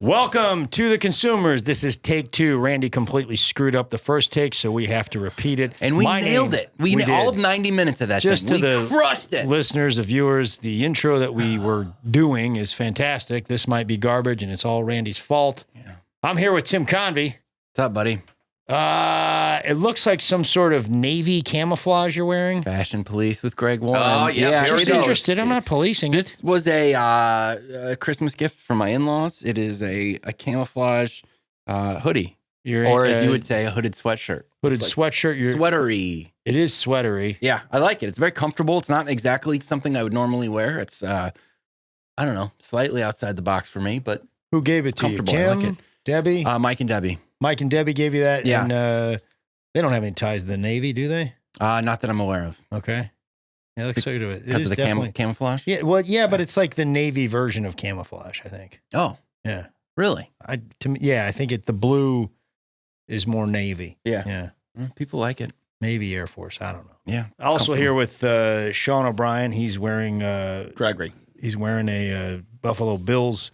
Welcome to the consumers. This is take 2. Randy completely screwed up the first take, so we have to repeat it. And we nailed it. We all 90 minutes of that Just thing. To we the crushed it. Listeners, the viewers, the intro that we were doing is fantastic. This might be garbage, and it's all Randy's fault. Yeah. I'm here with Tim Convey. What's up, buddy? It looks like some sort of Navy camouflage you're wearing. Fashion police with Greg Warren. Oh, yeah. Just interested. I'm not policing This was a Christmas gift from my in-laws. It is a camouflage hoodie. Or as you would say, a hooded sweatshirt. Hooded sweatshirt. Sweatery. It is sweatery. Yeah, I like it. It's very comfortable. It's not exactly something I would normally wear. It's, I don't know, slightly outside the box for me, but who gave it to you? Kim? I like it. Debbie? Mike and Debbie. Mike and Debbie gave you that? Yeah. And they don't have any ties to the Navy, do they? Not that I'm aware of. Okay. Yeah, looks so to it. Because of the camouflage? Yeah, well, yeah, but it's like the Navy version of camouflage, I think. Oh. Yeah. Really? I think the blue is more Navy. Yeah. People like it. Maybe Air Force. I don't know. Yeah. Also here with Sean O'Brien. He's wearing Gregory. He's wearing a Buffalo Bills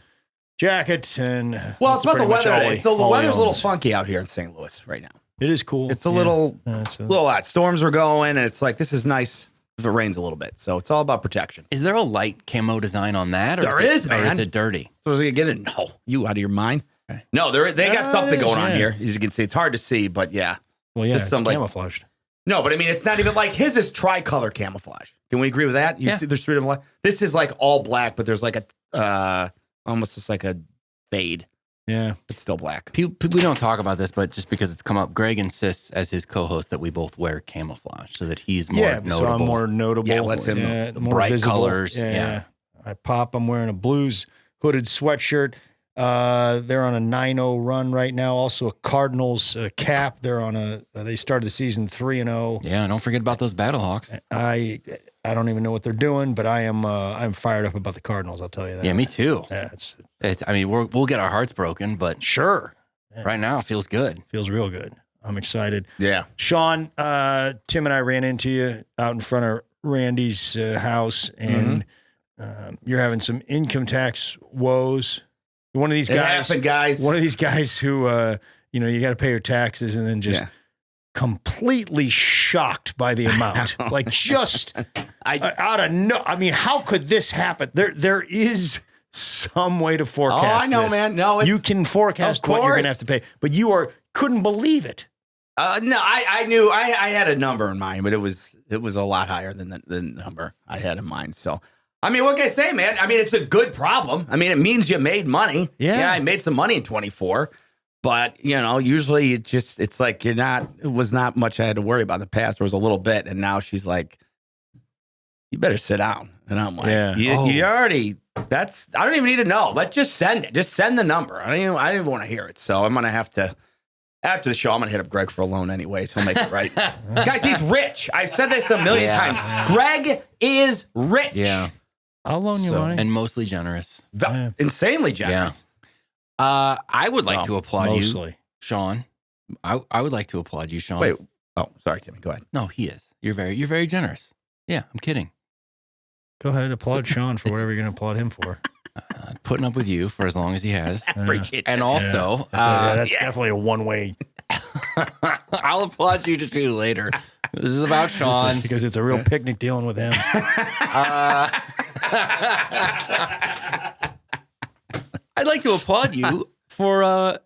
jacket, and it's about the weather. The weather's a little owns. funky out here in St. Louis right now. It is cool. It's a little hot. Storms are going, and it's like, this is nice if it rains a little bit. So it's all about protection. Is there a light camo design on that? There is, man. Or is it dirty? So is it get it? No, you out of your mind? Okay. No, they got something going on here. As you can see, it's hard to see, but yeah. Well, yeah, it's camouflaged. No, but I mean, it's not even like his is tricolor camouflage. Can we agree with that? You see, there's 3 of them. This is like all black, but there's like a almost just like a fade. Yeah, it's still black. We don't talk about this, but just because it's come up, Greg insists as his co-host that we both wear camouflage so that he's more notable. So I'm more notable. Yeah, let's him the bright visible colors. Yeah. I'm wearing a Blues hooded sweatshirt. They're on a 9-0 run right now. Also a Cardinals cap. They're on they started the season 3-0. Yeah, don't forget about those Battlehawks. I don't even know what they're doing, but I'm fired up about the Cardinals. I'll tell you that. Yeah, me too. Yeah, we'll get our hearts broken, but sure. Right now it feels good. Feels real good. I'm excited. Yeah. Sean, Tim and I ran into you out in front of Randy's house, and you're having some income tax woes. One of these guys. One of these guys who, you got to pay your taxes and then just completely shocked by the amount. Like just out of I mean, how could this happen? There is some way to forecast. Oh, I know, this. man. No, you can forecast what you're going to have to pay, but you couldn't believe it. No, I knew I had a number in mind, but it was a lot higher than the number I had in mind. So. I mean, what can I say, man? I mean, it's a good problem. I mean, it means you made money. Yeah, I made some money in 24. But, usually it's like it was not much I had to worry about in the past. There was a little bit. And now she's like, you better sit down. And I'm like, you already, I don't even need to know. Let's just send it. Just send the number. I didn't even want to hear it. So I'm going to have to, after the show, I'm going to hit up Greg for a loan anyway. So he'll make it right. Guys, he's rich. I've said this a million times. Greg is rich. Yeah. I'll loan you money. And mostly generous. Insanely generous. Yeah. I would like to applaud mostly. You, Sean. I would like to applaud you, Sean. Wait. Oh, sorry, Timmy. Go ahead. No, he is. You're very generous. Yeah, I'm kidding. Go ahead, applaud Sean for whatever you're going to applaud him for. Putting up with you for as long as he has. Appreciate and also, that's definitely a one-way. I'll applaud you too later. This is about Sean. Because it's a real picnic dealing with him. I'd like to applaud you for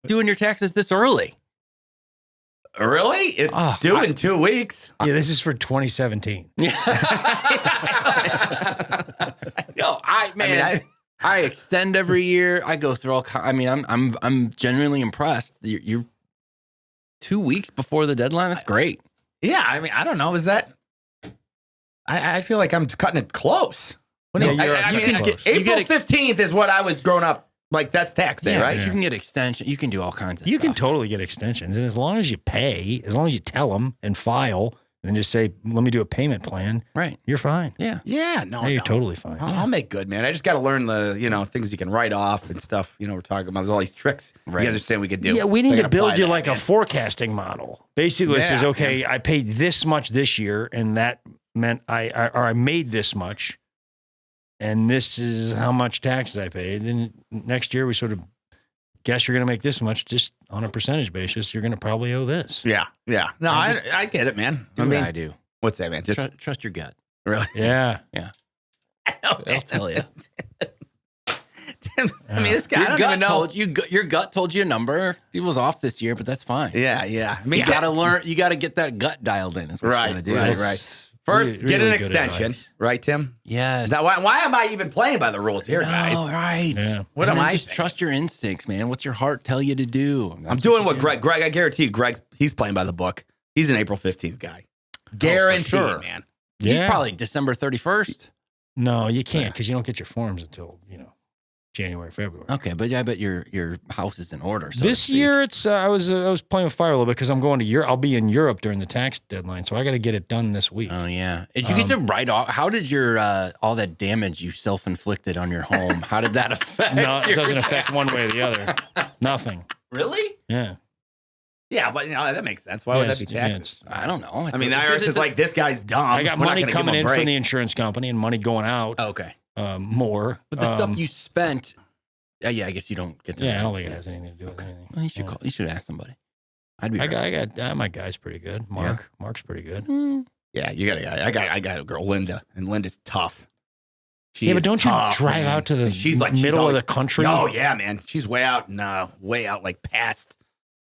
doing your taxes this early. Really? It's due in 2 weeks. Yeah, this is for 2017. I extend every year. I go through all. I'm genuinely impressed. You're 2 weeks before the deadline. That's great. Yeah, I mean, I don't know. Is that? I feel like I'm cutting it close. April 15th is what I was growing up. Like, that's tax day, right? But you can get extension. You can do all kinds of stuff. You can totally get extensions. And as long as you pay, as long as you tell them and file, and just say, let me do a payment plan, right? You're fine. Yeah. Yeah, you're totally fine. I'll make good, man. I just got to learn the, things you can write off and stuff. We're talking about. There's all these tricks you guys are saying we could do. Yeah, we need to build you like a forecasting model. Basically, it says, okay, I paid this much this year, and that meant I made this much. And this is how much taxes I paid. Then next year we sort of guess you're going to make this much just on a percentage basis. You're going to probably owe this. Yeah. No, I get it, man. I do. What's that, man? Just trust your gut. Really? Yeah. I'll tell you. I mean, this guy, I don't even know. Your gut told you a number. He was off this year, but that's fine. Yeah. I mean, you got to learn. You got to get that gut dialed in. Is what you got to do. Right. First, get an extension. Right, Tim? Yes. Now, why am I even playing by the rules here, guys? Right. Yeah. What am I? Just trust your instincts, man. What's your heart tell you to do? I'm doing what Greg, I guarantee you, he's playing by the book. He's an April 15th guy. Guaranteed, sure. man. He's probably December 31st. No, you can't because you don't get your forms until, January, February. Okay, but I bet your house is in order. So this year, it's I was playing with fire a little bit because I'm going to Europe. I'll be in Europe during the tax deadline, so I got to get it done this week. Oh yeah, did you get to write off? How did your all that damage you self-inflicted on your home? How did that affect? No, it doesn't affect one way or the other. Nothing. Really? Yeah. Yeah, but that makes sense. Why would that be taxes? I don't know. I mean, the IRS is like, this guy's dumb. I got money coming in from the insurance company and money going out. Okay. More. But the stuff you spent. I guess you don't get to. Yeah, I don't think it has anything to do with anything. Well, you should call. You should ask somebody. I'd be. I got my guy's pretty good. Mark's pretty good. Yeah, you got a guy. I got a girl, Linda, and Linda's tough. But don't you drive out to the middle of the country? Oh yeah, man. She's way out like past,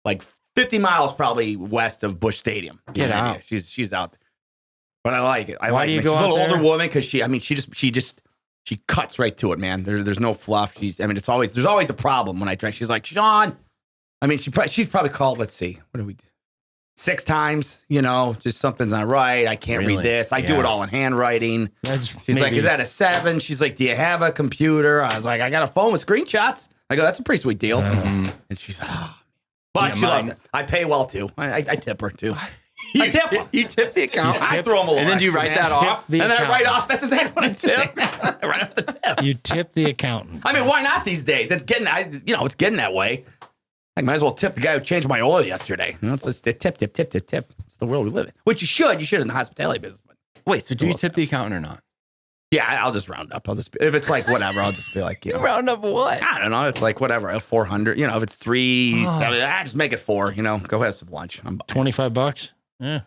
like 50 miles probably west of Busch Stadium. Get out. She's out there. But I like it. Why do you go she's a little out there? older woman because she cuts right to it, man. There's no fluff. there's always a problem when I drink. She's like, Sean. I mean, she's probably called, let's see, what do we do? 6 times, just something's not right. I can't read this. I do it all in handwriting. She's like, is that a 7? She's like, do you have a computer? I was like, I got a phone with screenshots. I go, that's a pretty sweet deal. And she's but she loves it. I pay well too. I tip her too. You tip the account. I throw them a little. And then do you write that off? And then I write off. That's exactly what I tip. I write off the tip. You tip the accountant. I mean, why not these days? It's getting, it's getting that way. I might as well tip the guy who changed my oil yesterday. It's just tip. It's the world we live in. Which you should. You should in the hospitality business. Wait, so do you tip the accountant or not? Yeah, I'll just round up. If it's like whatever, I'll just be like, round up what? I don't know. It's like whatever, 400. If it's 370, just make it 4. Go have some lunch. $25. Yeah.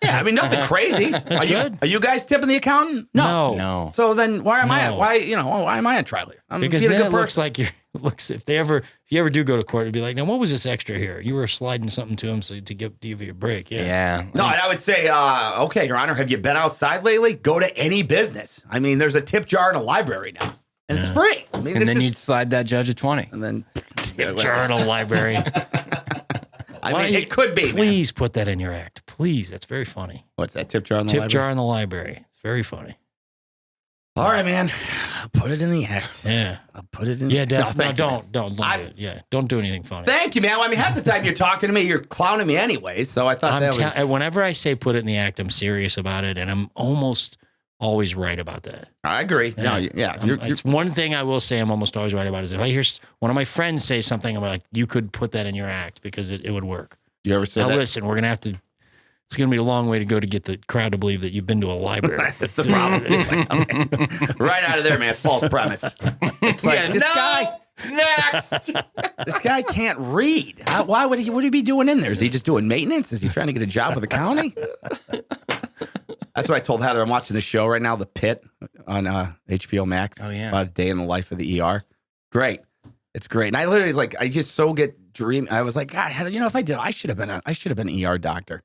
Yeah, I mean nothing crazy. Are you guys tipping the accountant? No. So then why am I? Why am I on trial here? Because then it looks like if you ever do go to court, it'd be like, now what was this extra here? You were sliding something to him to give you a break. Yeah. No, and I would say, okay, Your Honor, have you been outside lately? Go to any business. I mean, there's a tip jar in a library now, and it's free. I mean, and then you'd slide that judge a 20, and then tip jar in a library. I mean, it could be. Please put that in your act. Please. That's very funny. What's that? Tip jar in the library? Tip jar in the library. It's very funny. All right, man. I'll put it in the act. Yeah. I'll put it in. Yeah, definitely. No, don't do it. Yeah. Don't do anything funny. Thank you, man. Well, I mean, half the time you're talking to me, you're clowning me anyway. So I thought whenever I say put it in the act, I'm serious about it. And I'm almost always right about that. I agree. Yeah. It's one thing I will say I'm almost always right about is if I hear one of my friends say something, I'm like, you could put that in your act because it would work. You ever said that? Now listen, we're going to have to, it's going to be a long way to go to get the crowd to believe that you've been to a library. That's the problem. Right out of there, man. It's false premise. It's like, guy. Next. This guy can't read. Why would he be doing in there? Is he just doing maintenance? Is he trying to get a job with the county? That's what I told Heather. I'm watching the show right now, The Pit on HBO Max. Oh, yeah. About a day in the life of the ER. Great. It's great. And I literally I just so get dream. I was like, God, Heather, if I did, I should have been an ER doctor.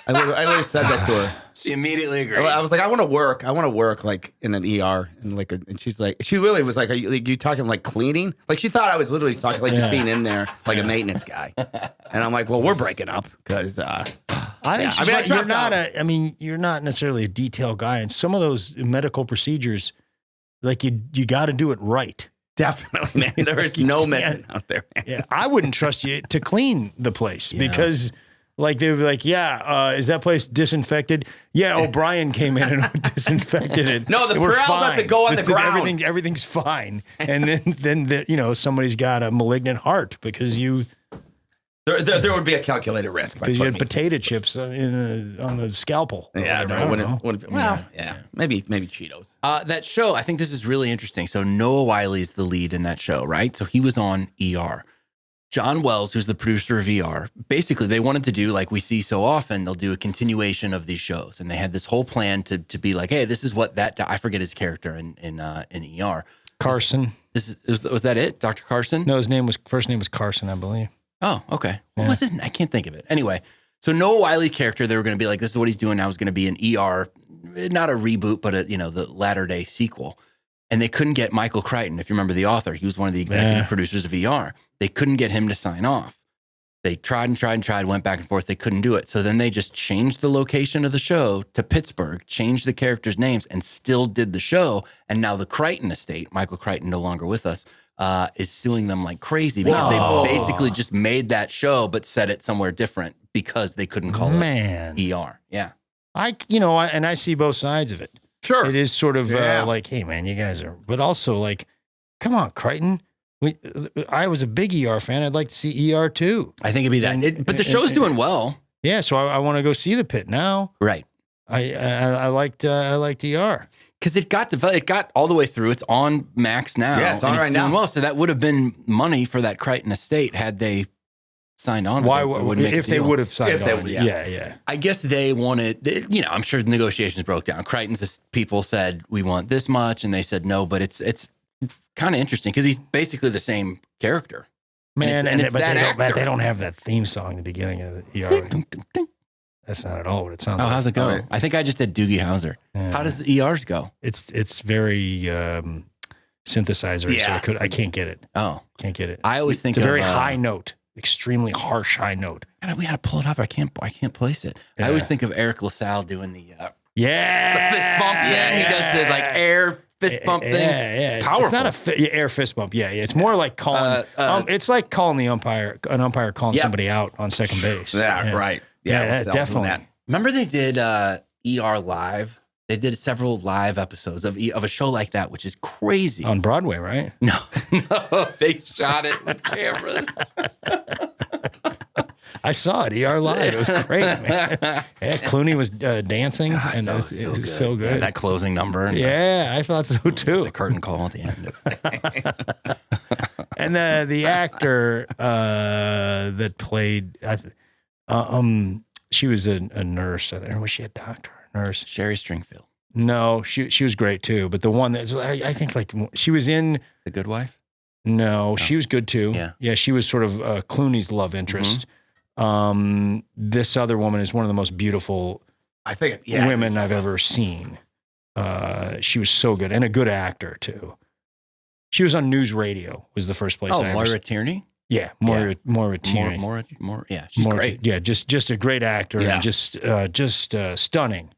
I literally said that to her. She immediately agreed. I was like, I want to work like in an ER and she's like, she literally was like, are you talking like cleaning? Like she thought I was literally talking like just being in there like a maintenance guy. And I'm like, well, we're breaking up because you're not necessarily a detail guy, and some of those medical procedures, like you got to do it right. Definitely, man. There is no messing out there, man. Yeah, I wouldn't trust you to clean the place because. Like they would be like, is that place disinfected? Yeah, O'Brien came in and disinfected it. No, the Purell doesn't go on the ground. Everything's fine. And then somebody's got a malignant heart because there would be a calculated risk because you had potato chips on the scalpel. Yeah, maybe Cheetos. That show, I think this is really interesting. So Noah Wiley's the lead in that show, right? So he was on ER. John Wells, who's the producer of ER, basically they wanted to do like we see so often. They'll do a continuation of these shows, and they had this whole plan to be like, hey, this is what I forget his character in ER. Carson. Was that it, Dr. Carson? No, first name was Carson, I believe. Oh, okay. What was his name? I can't think of it. Anyway, so Noah Wiley's character, they were going to be like, this is what he's doing now. Is going to be an ER, not a reboot, but the latter day sequel. And they couldn't get Michael Crichton, if you remember the author. He was one of the executive producers of ER. They couldn't get him to sign off. They tried and tried and tried, went back and forth. They couldn't do it. So then they just changed the location of the show to Pittsburgh, changed the characters' names, and still did the show. And now the Crichton estate, Michael Crichton no longer with us, is suing them like crazy because they basically just made that show but set it somewhere different because they couldn't call it ER. Yeah. I see both sides of it. Sure. It is sort of like, hey, man, you guys are, but also like, come on, Crichton. I was a big ER fan. I'd like to see ER too. I think it'd be that. But the show's doing well. Yeah, so I want to go see The Pit now. Right. I liked ER. Because it got all the way through. It's on Max now. Yeah, it's on right now. Doing well. So that would have been money for that Crichton estate had they signed on. Why? If they would have signed on. Yeah. I guess they wanted, I'm sure the negotiations broke down. Crichton's people said, we want this much. And they said no, but it's kind of interesting because he's basically the same character. Man, but they don't have that theme song at the beginning of the ER. Ding, ding, ding, ding. That's not at all what it sounds like. How's it go? Right. I think I just did Doogie Howser. Yeah. How does the ERs go? It's very synthesizer, so I can't get it. Oh. Can't get it. I always think it's a very high note. Extremely harsh high note. We had to pull it up. I can't place it. Yeah. I always think of Eric LaSalle doing the fist bump thing. He does the like air fist bump thing. Yeah. It's powerful. It's not air fist bump. Yeah. It's more like calling. It's like calling an umpire calling somebody out on second base. Yeah. Right. Yeah, definitely. Remember they did ER Live? They did several live episodes of a show like that, which is crazy. On Broadway, right? No, they shot it with cameras. I saw it, ER Live. It was great, man. Yeah, Clooney was dancing, and it was so good. Yeah, that closing number. I thought so too. The curtain call at the end. And the actor that played, she was a nurse. Was she a doctor? Nurse. Sherry Stringfield. No, she was great too. But the one that I think like she was in The Good Wife. No, she was good too. Yeah. She was sort of Clooney's love interest. Mm-hmm. This other woman is one of the most beautiful, women I've ever seen. She was so good and a good actor too. She was on News Radio. Was the first place. Moira Tierney. Yeah, Moira Tierney. She's great. Yeah, just a great actor and just stunning.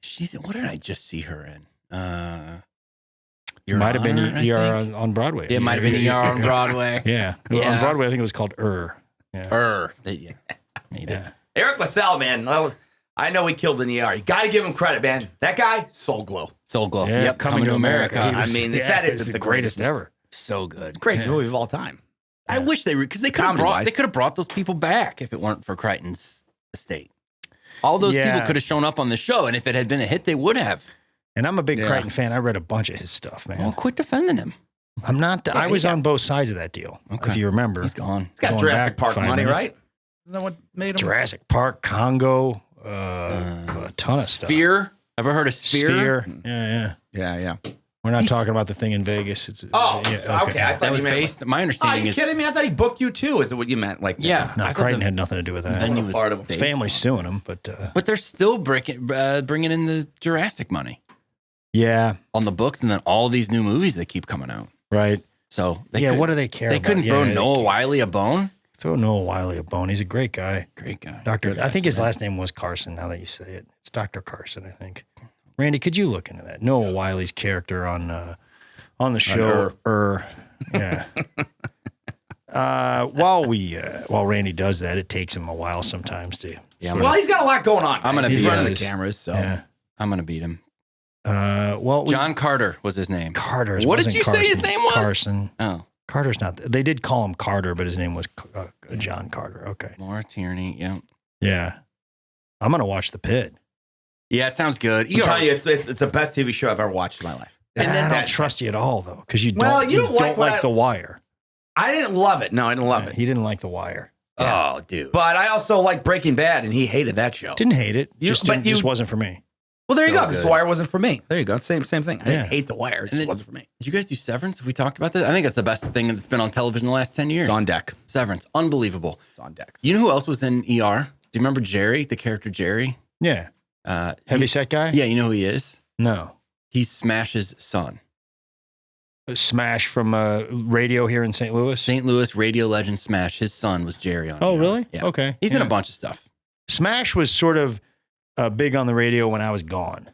What did I just see her in? Might have been ER on Broadway. Yeah, it might have been ER on Broadway. Yeah. On Broadway, I think it was called Yeah. Eric LaSalle, man. I know he killed an ER. You got to give him credit, man. That guy, Soul Glow. Yeah, Yep, Coming to America. That is the greatest ever. So good. Greatest movie of all time. I wish because they could have brought those people back if it weren't for Crichton's estate. All those people could have shown up on the show, and if it had been a hit, they would have. And I'm a big Crichton fan. I read a bunch of his stuff, man. Well, quit defending him. I'm not. I was on both sides of that deal. Okay. If you remember, he's gone. He's got Jurassic Park money, right? Isn't that what made him? Jurassic Park, Congo, a ton of stuff. Sphere. Ever heard of Sphere? Yeah. We're not talking about the thing in Vegas. Okay. I thought that was based. My understanding is. Are you kidding me? I thought he booked you too. Is that what you meant? Like, no, Crichton had nothing to do with that. Was part of his family suing him, but they're still bringing in the Jurassic money. Yeah, on the books, and then all these new movies that keep coming out. Right. So what do they care? They couldn't throw Noah Wiley a bone. Throw Noah Wiley a bone. He's a great guy. Doctor. I think his last name was Carson. Now that you say it, it's Dr. Carson. I think. Randy, could you look into that? Noah Wiley's character on the show. Yeah. While Randy does that, it takes him a while sometimes to. Yeah. Well, he's got a lot going on. He's running the cameras, so I'm gonna beat him. John Carter was his name. Carter. What did you say his name was? Carson. Oh, Carter's not. They did call him Carter, but his name was John Carter. Okay. Maura Tierney. Yeah. Yeah. I'm gonna watch The Pit. Yeah, it sounds good. I'm telling you, it's the best TV show I've ever watched in my life. I don't trust you at all, though, because you don't like The Wire. I didn't love it. No, I didn't love it. He didn't like The Wire. Yeah. Oh, dude. But I also like Breaking Bad, and he hated that show. Didn't hate it. Just wasn't for me. Well, there you go. The Wire wasn't for me. There you go. Same thing. I didn't hate The Wire. It just wasn't for me. Did you guys do Severance? Have we talked about that? I think that's the best thing that's been on television the last 10 years. It's on deck. Severance. Unbelievable. It's on deck. You know who else was in ER? Do you remember Jerry, the character Jerry? Yeah. Heavyset guy? Yeah, you know who he is? No. He's Smash's son. Smash from radio here in St. Louis? St. Louis radio legend Smash. His son was Jerry on Oh, ER. really? Yeah. Okay. He's in a bunch of stuff. Smash was sort of big on the radio when I was gone.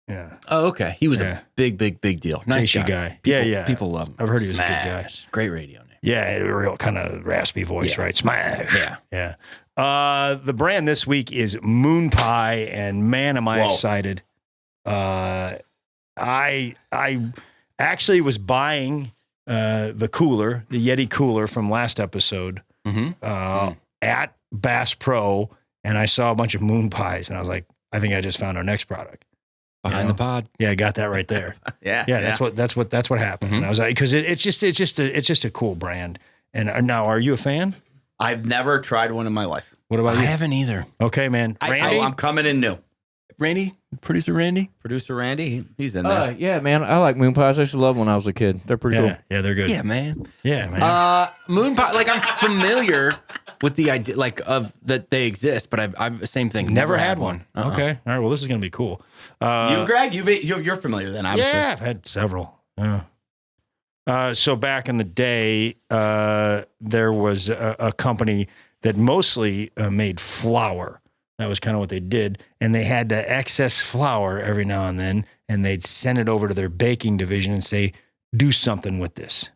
Yeah. Oh, okay. He was a big deal. Nice guy. People, people love him. I've heard he was a good guy. Great radio name. Yeah, a real kind of raspy voice, right? Smash. Yeah. The brand this week is Moon Pie, and man, am I excited. I actually was buying the cooler, the Yeti cooler from last episode at Bass Pro, and I saw a bunch of Moon Pies, and I was like, I think I just found our next product. Behind the pod. Yeah, I got that right there. Yeah. That's what happened. And I was like, because it's just a cool brand. And now, are you a fan? I've never tried one in my life. What about you? I haven't either. Okay, man. Randy? I'm coming in new. Randy, producer Randy, he's in there. Yeah, man. I like moon pies. I used to love them when I was a kid. They're pretty cool. Yeah, they're good. Yeah, man. Yeah, man. Moon pie. Like I'm familiar with the idea, like of that they exist, but I've same thing. Never had one. Okay. All right. Well, this is gonna be cool. You, Greg, you're familiar then, obviously. Yeah, I've had several. So back in the day, there was a company that mostly made flour. That was kind of what they did. And they had excess flour every now and then, and they'd send it over to their baking division and say, do something with this.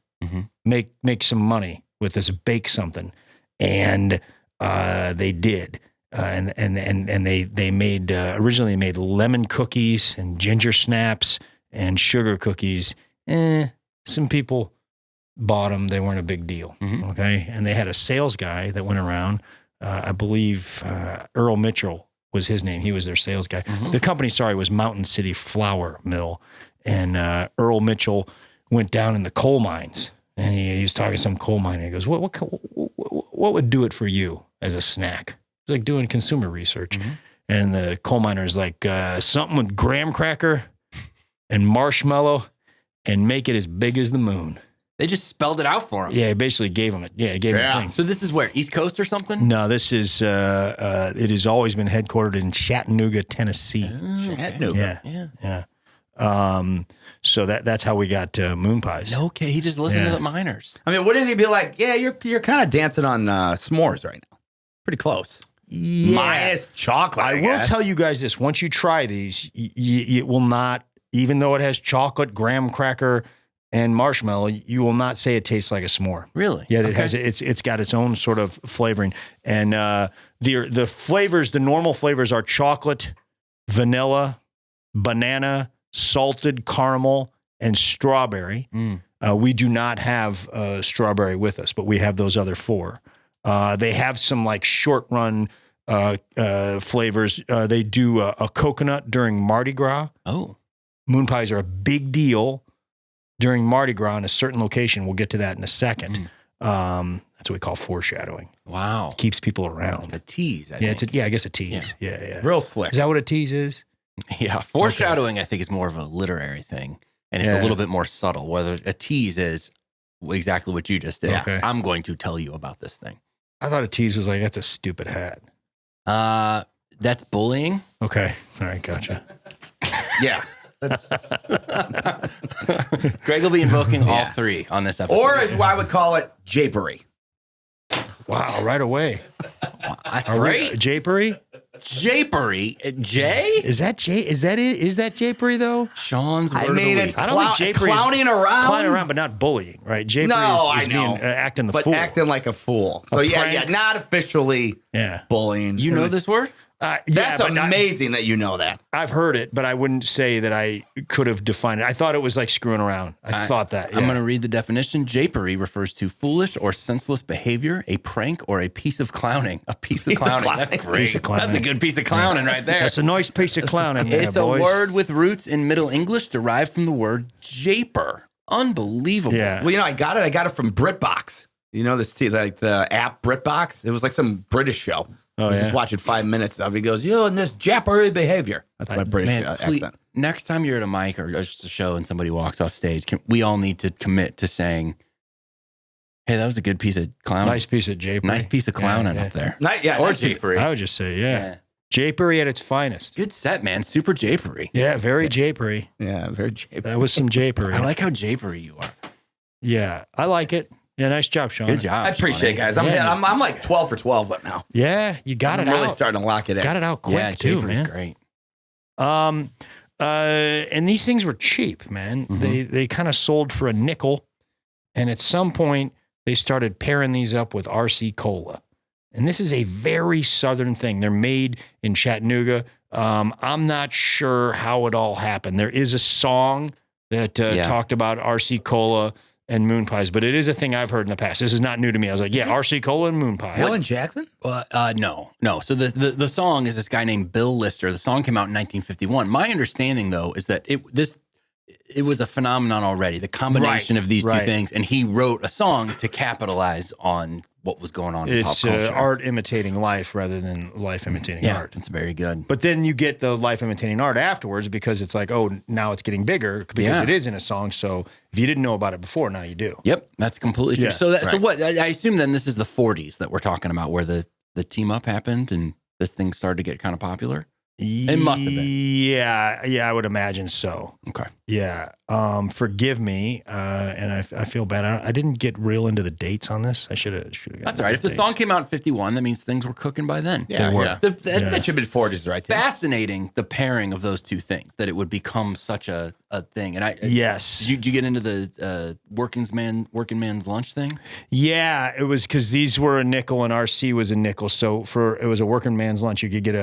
Make some money with this, bake something. And they did. And they made, originally made lemon cookies and ginger snaps and sugar cookies. Some people bought them. They weren't a big deal. Okay. And they had a sales guy that went around. I believe Earl Mitchell was his name. He was their sales guy. The company, was Mountain City Flour Mill. And Earl Mitchell went down in the coal mines. And he was talking to some coal miner. He goes, what would do it for you as a snack? It's like doing consumer research. And the coal miner is like, something with graham cracker and marshmallow and make it as big as the moon. They just spelled it out for him. Yeah, he basically gave him it. Yeah, he gave him the thing. So this is where? East Coast or something? No, this is, it has always been headquartered in Chattanooga, Tennessee. Chattanooga. Yeah. So that's how we got Moon Pies. Okay, he just listened to the miners. I mean, wouldn't he be like, yeah, you're kind of dancing on s'mores right now. Pretty close. Yeah. Minus chocolate, I will tell you guys this. Once you try these, it will not, even though it has chocolate, graham cracker, and marshmallow, you will not say it tastes like a s'more. Really? Yeah, it has. It's got its own sort of flavoring, and the flavors, the normal flavors are chocolate, vanilla, banana, salted caramel, and strawberry. We do not have strawberry with us, but we have those other four. They have some like short run flavors. They do a coconut during Mardi Gras. Oh, Moon pies are a big deal during Mardi Gras in a certain location. We'll get to that in a second. That's what we call foreshadowing. Wow. It keeps people around. A tease, I think. I guess a tease. Yeah. Real slick. Is that what a tease is? Yeah. Foreshadowing, I think, is more of a literary thing. And it's a little bit more subtle. Whether a tease is exactly what you just did. Okay. I'm going to tell you about this thing. I thought a tease was like, that's a stupid hat. That's bullying. Okay. All right. Gotcha. Yeah. Greg will be invoking all three on this episode. Or as I would call it, japery. Wow. Right away. That's great. Japery? Japery? Jay? Is that japery though? Sean's word I mean, of the it's week. I don't think japery clowning around. Clowning around, but not bullying, right? Japery is being acting the but fool. acting like a fool. So not officially bullying. You know this word? That's amazing that you know that. I've heard it, but I wouldn't say that I could have defined it. I thought it was like screwing around. I thought that. Yeah. I'm going to read the definition. Japery refers to foolish or senseless behavior, a prank, or a piece of clowning. A piece of clowning. That's great. Piece of clowning. That's a good piece of clowning right there. That's a nice piece of clowning there, It's boys. a word with roots in Middle English derived from the word japer, Unbelievable. Yeah. Well, I got it from BritBox. Like the app BritBox. It was like some British show. I was just watching 5 minutes of it. He goes, and this Jappery behavior. That's my British accent. Next time you're at a mic or just a show and somebody walks off stage, we all need to commit to saying, hey, that was a good piece of clowning. Nice piece of japery. Nice piece of clowning up there. Or japery. I would just say, japery at its finest. Good set, man. Super japery. Yeah, very japery. Yeah, very japery. That was some japery. I like how japery you are. Yeah, I like it. Yeah, nice job, Sean. Good job. I appreciate it, guys. I'm like 12 for 12 up now. Yeah, you got it out. I'm really starting to lock it in. Got it out quick, too, man. Great. And these things were cheap, man. Mm-hmm. They kind of sold for a nickel. And at some point, they started pairing these up with RC Cola. And this is a very Southern thing. They're made in Chattanooga. I'm not sure how it all happened. There is a song that talked about RC Cola and moon pies, but it is a thing I've heard in the past. This is not new to me. I was like, RC Cola and moon pie. Alan Jackson? No. So the song is this guy named Bill Lister. The song came out in 1951. My understanding, though, is that it was a phenomenon already, the combination of these two things, and he wrote a song to capitalize on what was going on in pop culture. It's art imitating life rather than life imitating art. It's very good. But then you get the life imitating art afterwards because it's like, now it's getting bigger because it is in a song. So if you didn't know about it before, now you do. Yep, that's completely true. Yeah, So what? I assume then this is the 40s that we're talking about, where the team up happened and this thing started to get kind of popular. It must have been. Yeah, I would imagine so. Okay. Yeah. Forgive me, and I feel bad. I didn't get real into the dates on this. I should have. That's all right. If the song came out in 51, that means things were cooking by then. Yeah, they were. That should have been 40s, right? Fascinating, the pairing of those two things, that it would become such a thing. And yes. Did you get into the working man's lunch thing? Yeah, it was because these were a nickel and RC was a nickel. So it was a working man's lunch. You could get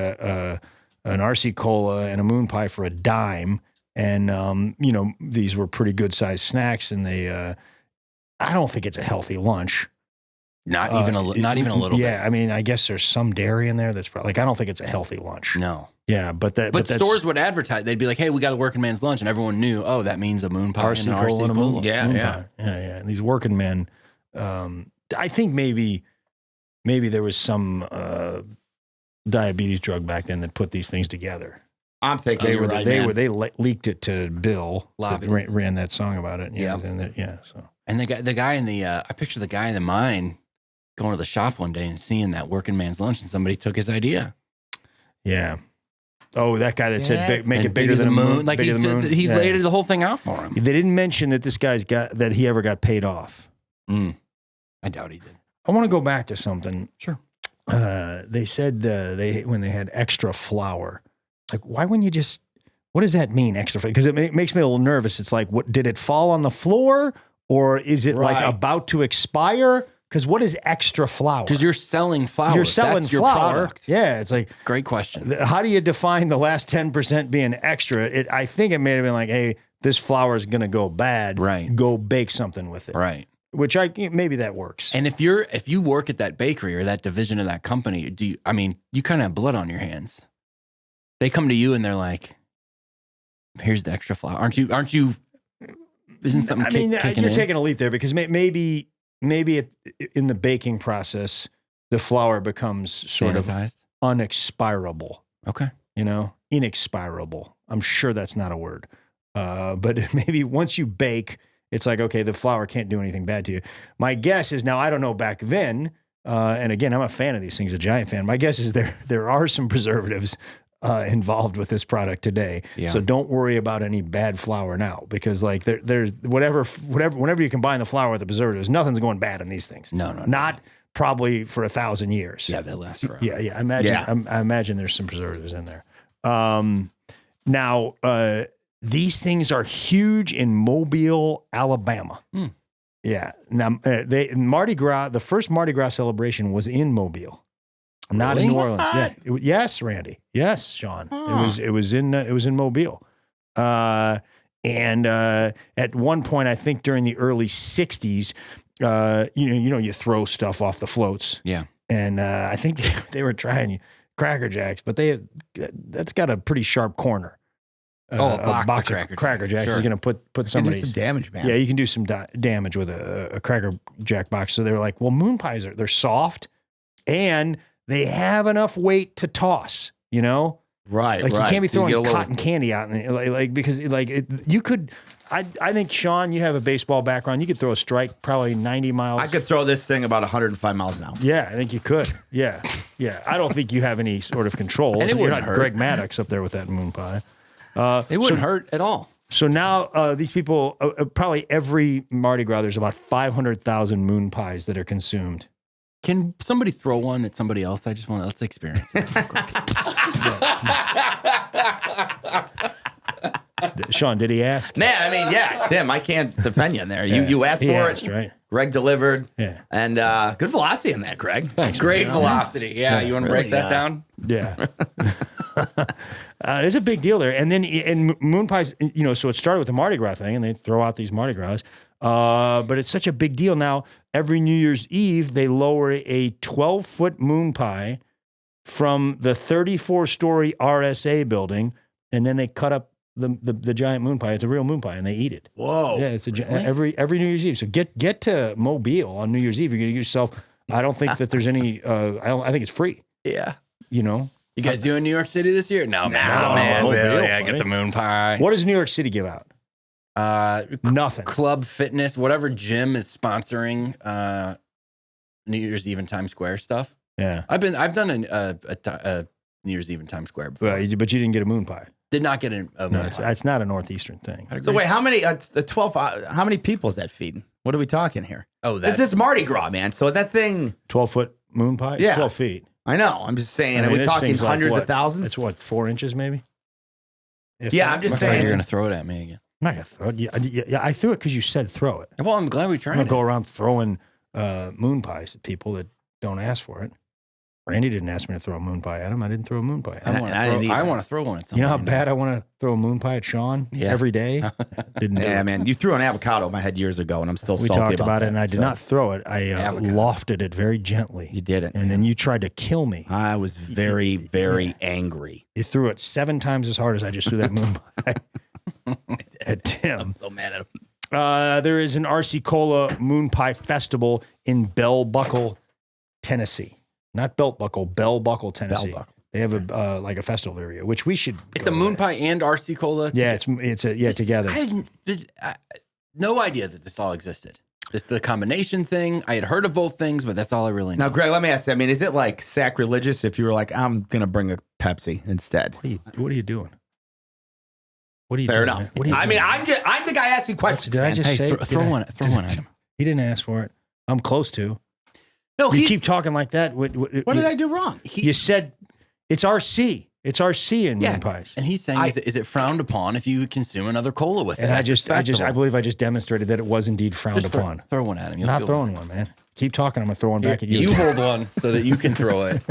an RC Cola and a moon pie for a dime. And, these were pretty good sized snacks, and I don't think it's a healthy lunch. Not even a little bit. Yeah. I mean, I guess there's some dairy in there. That's probably I don't think it's a healthy lunch. No. Yeah. But stores would advertise. They'd be like, hey, we got a working man's lunch. And everyone knew, that means a moon pie RC and an Cola RC and a moon. Yeah. Yeah. And these working men, I think maybe there was some, diabetes drug back then that put these things together. I'm thinking they leaked it to Bill. Lobby. That ran that song about it. Yeah. So. And the guy in the I picture the guy in the mine going to the shop one day and seeing that working man's lunch, and somebody took his idea. Yeah. Oh, that guy that said make it bigger than a moon. Like he laid the whole thing out for him. They didn't mention that this guy's that he ever got paid off. I doubt he did. I want to go back to something. Sure. They said when they had extra flour, like, why wouldn't you just? What does that mean, extra? Because it makes me a little nervous. It's like, what did it fall on the floor, or is it like about to expire? Because what is extra flour? Because you're selling flour. You're selling your flour. Product. Yeah, it's like great question. How do you define the last 10% being extra? I think it may have been like, hey, this flour is going to go bad. Right. Go bake something with it. Right. Which maybe that works. And if you work at that bakery or that division of that company, you kind of have blood on your hands. They come to you and they're like, "Here's the extra flour. Aren't you? Isn't something?" You're taking a leap there because maybe in the baking process, the flour becomes sort sanitized, of unexpirable. Okay, inexpirable. I'm sure that's not a word, but maybe once you bake, it's like, okay, the flour can't do anything bad to you. My guess is, now I don't know back then, and again, I'm a fan of these things, a giant fan. My guess is there are some preservatives involved with this product today. Yeah. So don't worry about any bad flour now, because like there's whenever you combine the flour with the preservatives, nothing's going bad in these things. Not probably for 1,000 years. Yeah, they'll last forever. Yeah. I imagine there's some preservatives in there. Now, these things are huge in Mobile, Alabama. Yeah. Now, the first Mardi Gras celebration was in Mobile. Not in New Orleans. Yeah. Yes, Randy. Yes, Sean. It was in Mobile. And at one point, I think during the early 60s, you throw stuff off the floats. Yeah. And I think they were trying Cracker Jacks, but that's got a pretty sharp corner. a box of Cracker Jacks. Sure. He's going to put somebody's do some damage, man. Yeah, you can do some damage with a Cracker Jack box. So they were like, well, moon pies they're soft and they have enough weight to toss, you know? Right, like right. you can't be So throwing cotton candy out, because you could. I think Sean, you have a baseball background. You could throw a strike probably 90 miles. I could throw this thing about 105 miles an hour. Yeah, I think you could. Yeah. I don't think you have any sort of control. And you're not Greg Maddox up there with that moon pie. It wouldn't hurt at all. So now these people, probably every Mardi Gras, there's about 500,000 moon pies that are consumed. Can somebody throw one at somebody else? Let's experience it. Sean, did he ask? Man, I mean, yeah, Tim, I can't defend you in there. You asked for it. Right? Greg delivered. Yeah. And good velocity in that, Greg. Thanks. Great velocity. Yeah. You want to break that down? Yeah. It's a big deal there. And then moon pies, so it started with the Mardi Gras thing, and they throw out these Mardi Gras. But it's such a big deal now. Every New Year's Eve, they lower a 12-foot moon pie from the 34-story RSA building, and then they cut up the giant moon pie. It's a real moon pie, and they eat it. Whoa! Yeah, it's every New Year's Eve. So get to Mobile on New Year's Eve. You're gonna get yourself. I don't think that there's any. I think it's free. Yeah. You guys doing New York City this year? No, man. Mobile, Yeah, get the moon pie. What does New York City give out? Nothing. Club Fitness, whatever gym is sponsoring New Year's Eve in Times Square stuff. Yeah, I've done a New Year's Eve in Times Square before. but you didn't get a moon pie. Did not get a moon pie. It's not a Northeastern thing. So wait, how many the 12? How many people is that feeding? What are we talking here? Oh, this is Mardi Gras, man. So that thing, 12-foot moon pie. It's 12 feet. I know. I'm just saying. I mean, are we this talking thing's like hundreds what? of thousands? It's what, 4 inches maybe? I'm just saying. You're gonna throw it at me again. I'm not gonna throw it. Yeah, I threw it because you said throw it. Well, I'm glad we tried. I'm gonna go around throwing moon pies at people that don't ask for it. Randy didn't ask me to throw a moon pie at him. I didn't throw a moon pie at him. I want to throw one at somebody. You know how bad I want to throw a moon pie at Sean every day? Didn't do it. Yeah, man. You threw an avocado in my head years ago, and I'm still We salty talked about it, and I did not throw it. I lofted it very gently. You did it. And then you tried to kill me. I was very, very angry. You threw it 7 times as hard as I just threw that moon pie at Tim. I'm so mad at him. There is an RC Cola Moon Pie Festival in Bell Buckle, Tennessee. Not Belt Buckle, Bell Buckle, Tennessee. Bell Buckle. They have a festival area, which we should. It's a moon pie and RC Cola. Yeah, it's together. I had no idea that this all existed. It's the combination thing. I had heard of both things, but that's all I really know. Now, Greg, let me ask you. I mean, is it like sacrilegious if you were like, I'm gonna bring a Pepsi instead? What are you doing? What are you Fair doing? enough. What are you I doing? mean, I'm the guy asking questions. Did I just say? Throw one at him. He didn't ask for it. I'm close to. No, you keep talking like that. What did I do wrong? You said it's RC. It's RC in moon pies. And he's saying, is it frowned upon if you consume another cola with it? And I believe I just demonstrated that it was indeed frowned upon. Throw one at him. I'm not throwing one, man. Keep talking. I'm gonna throw one back at you. You hold one so that you can throw it.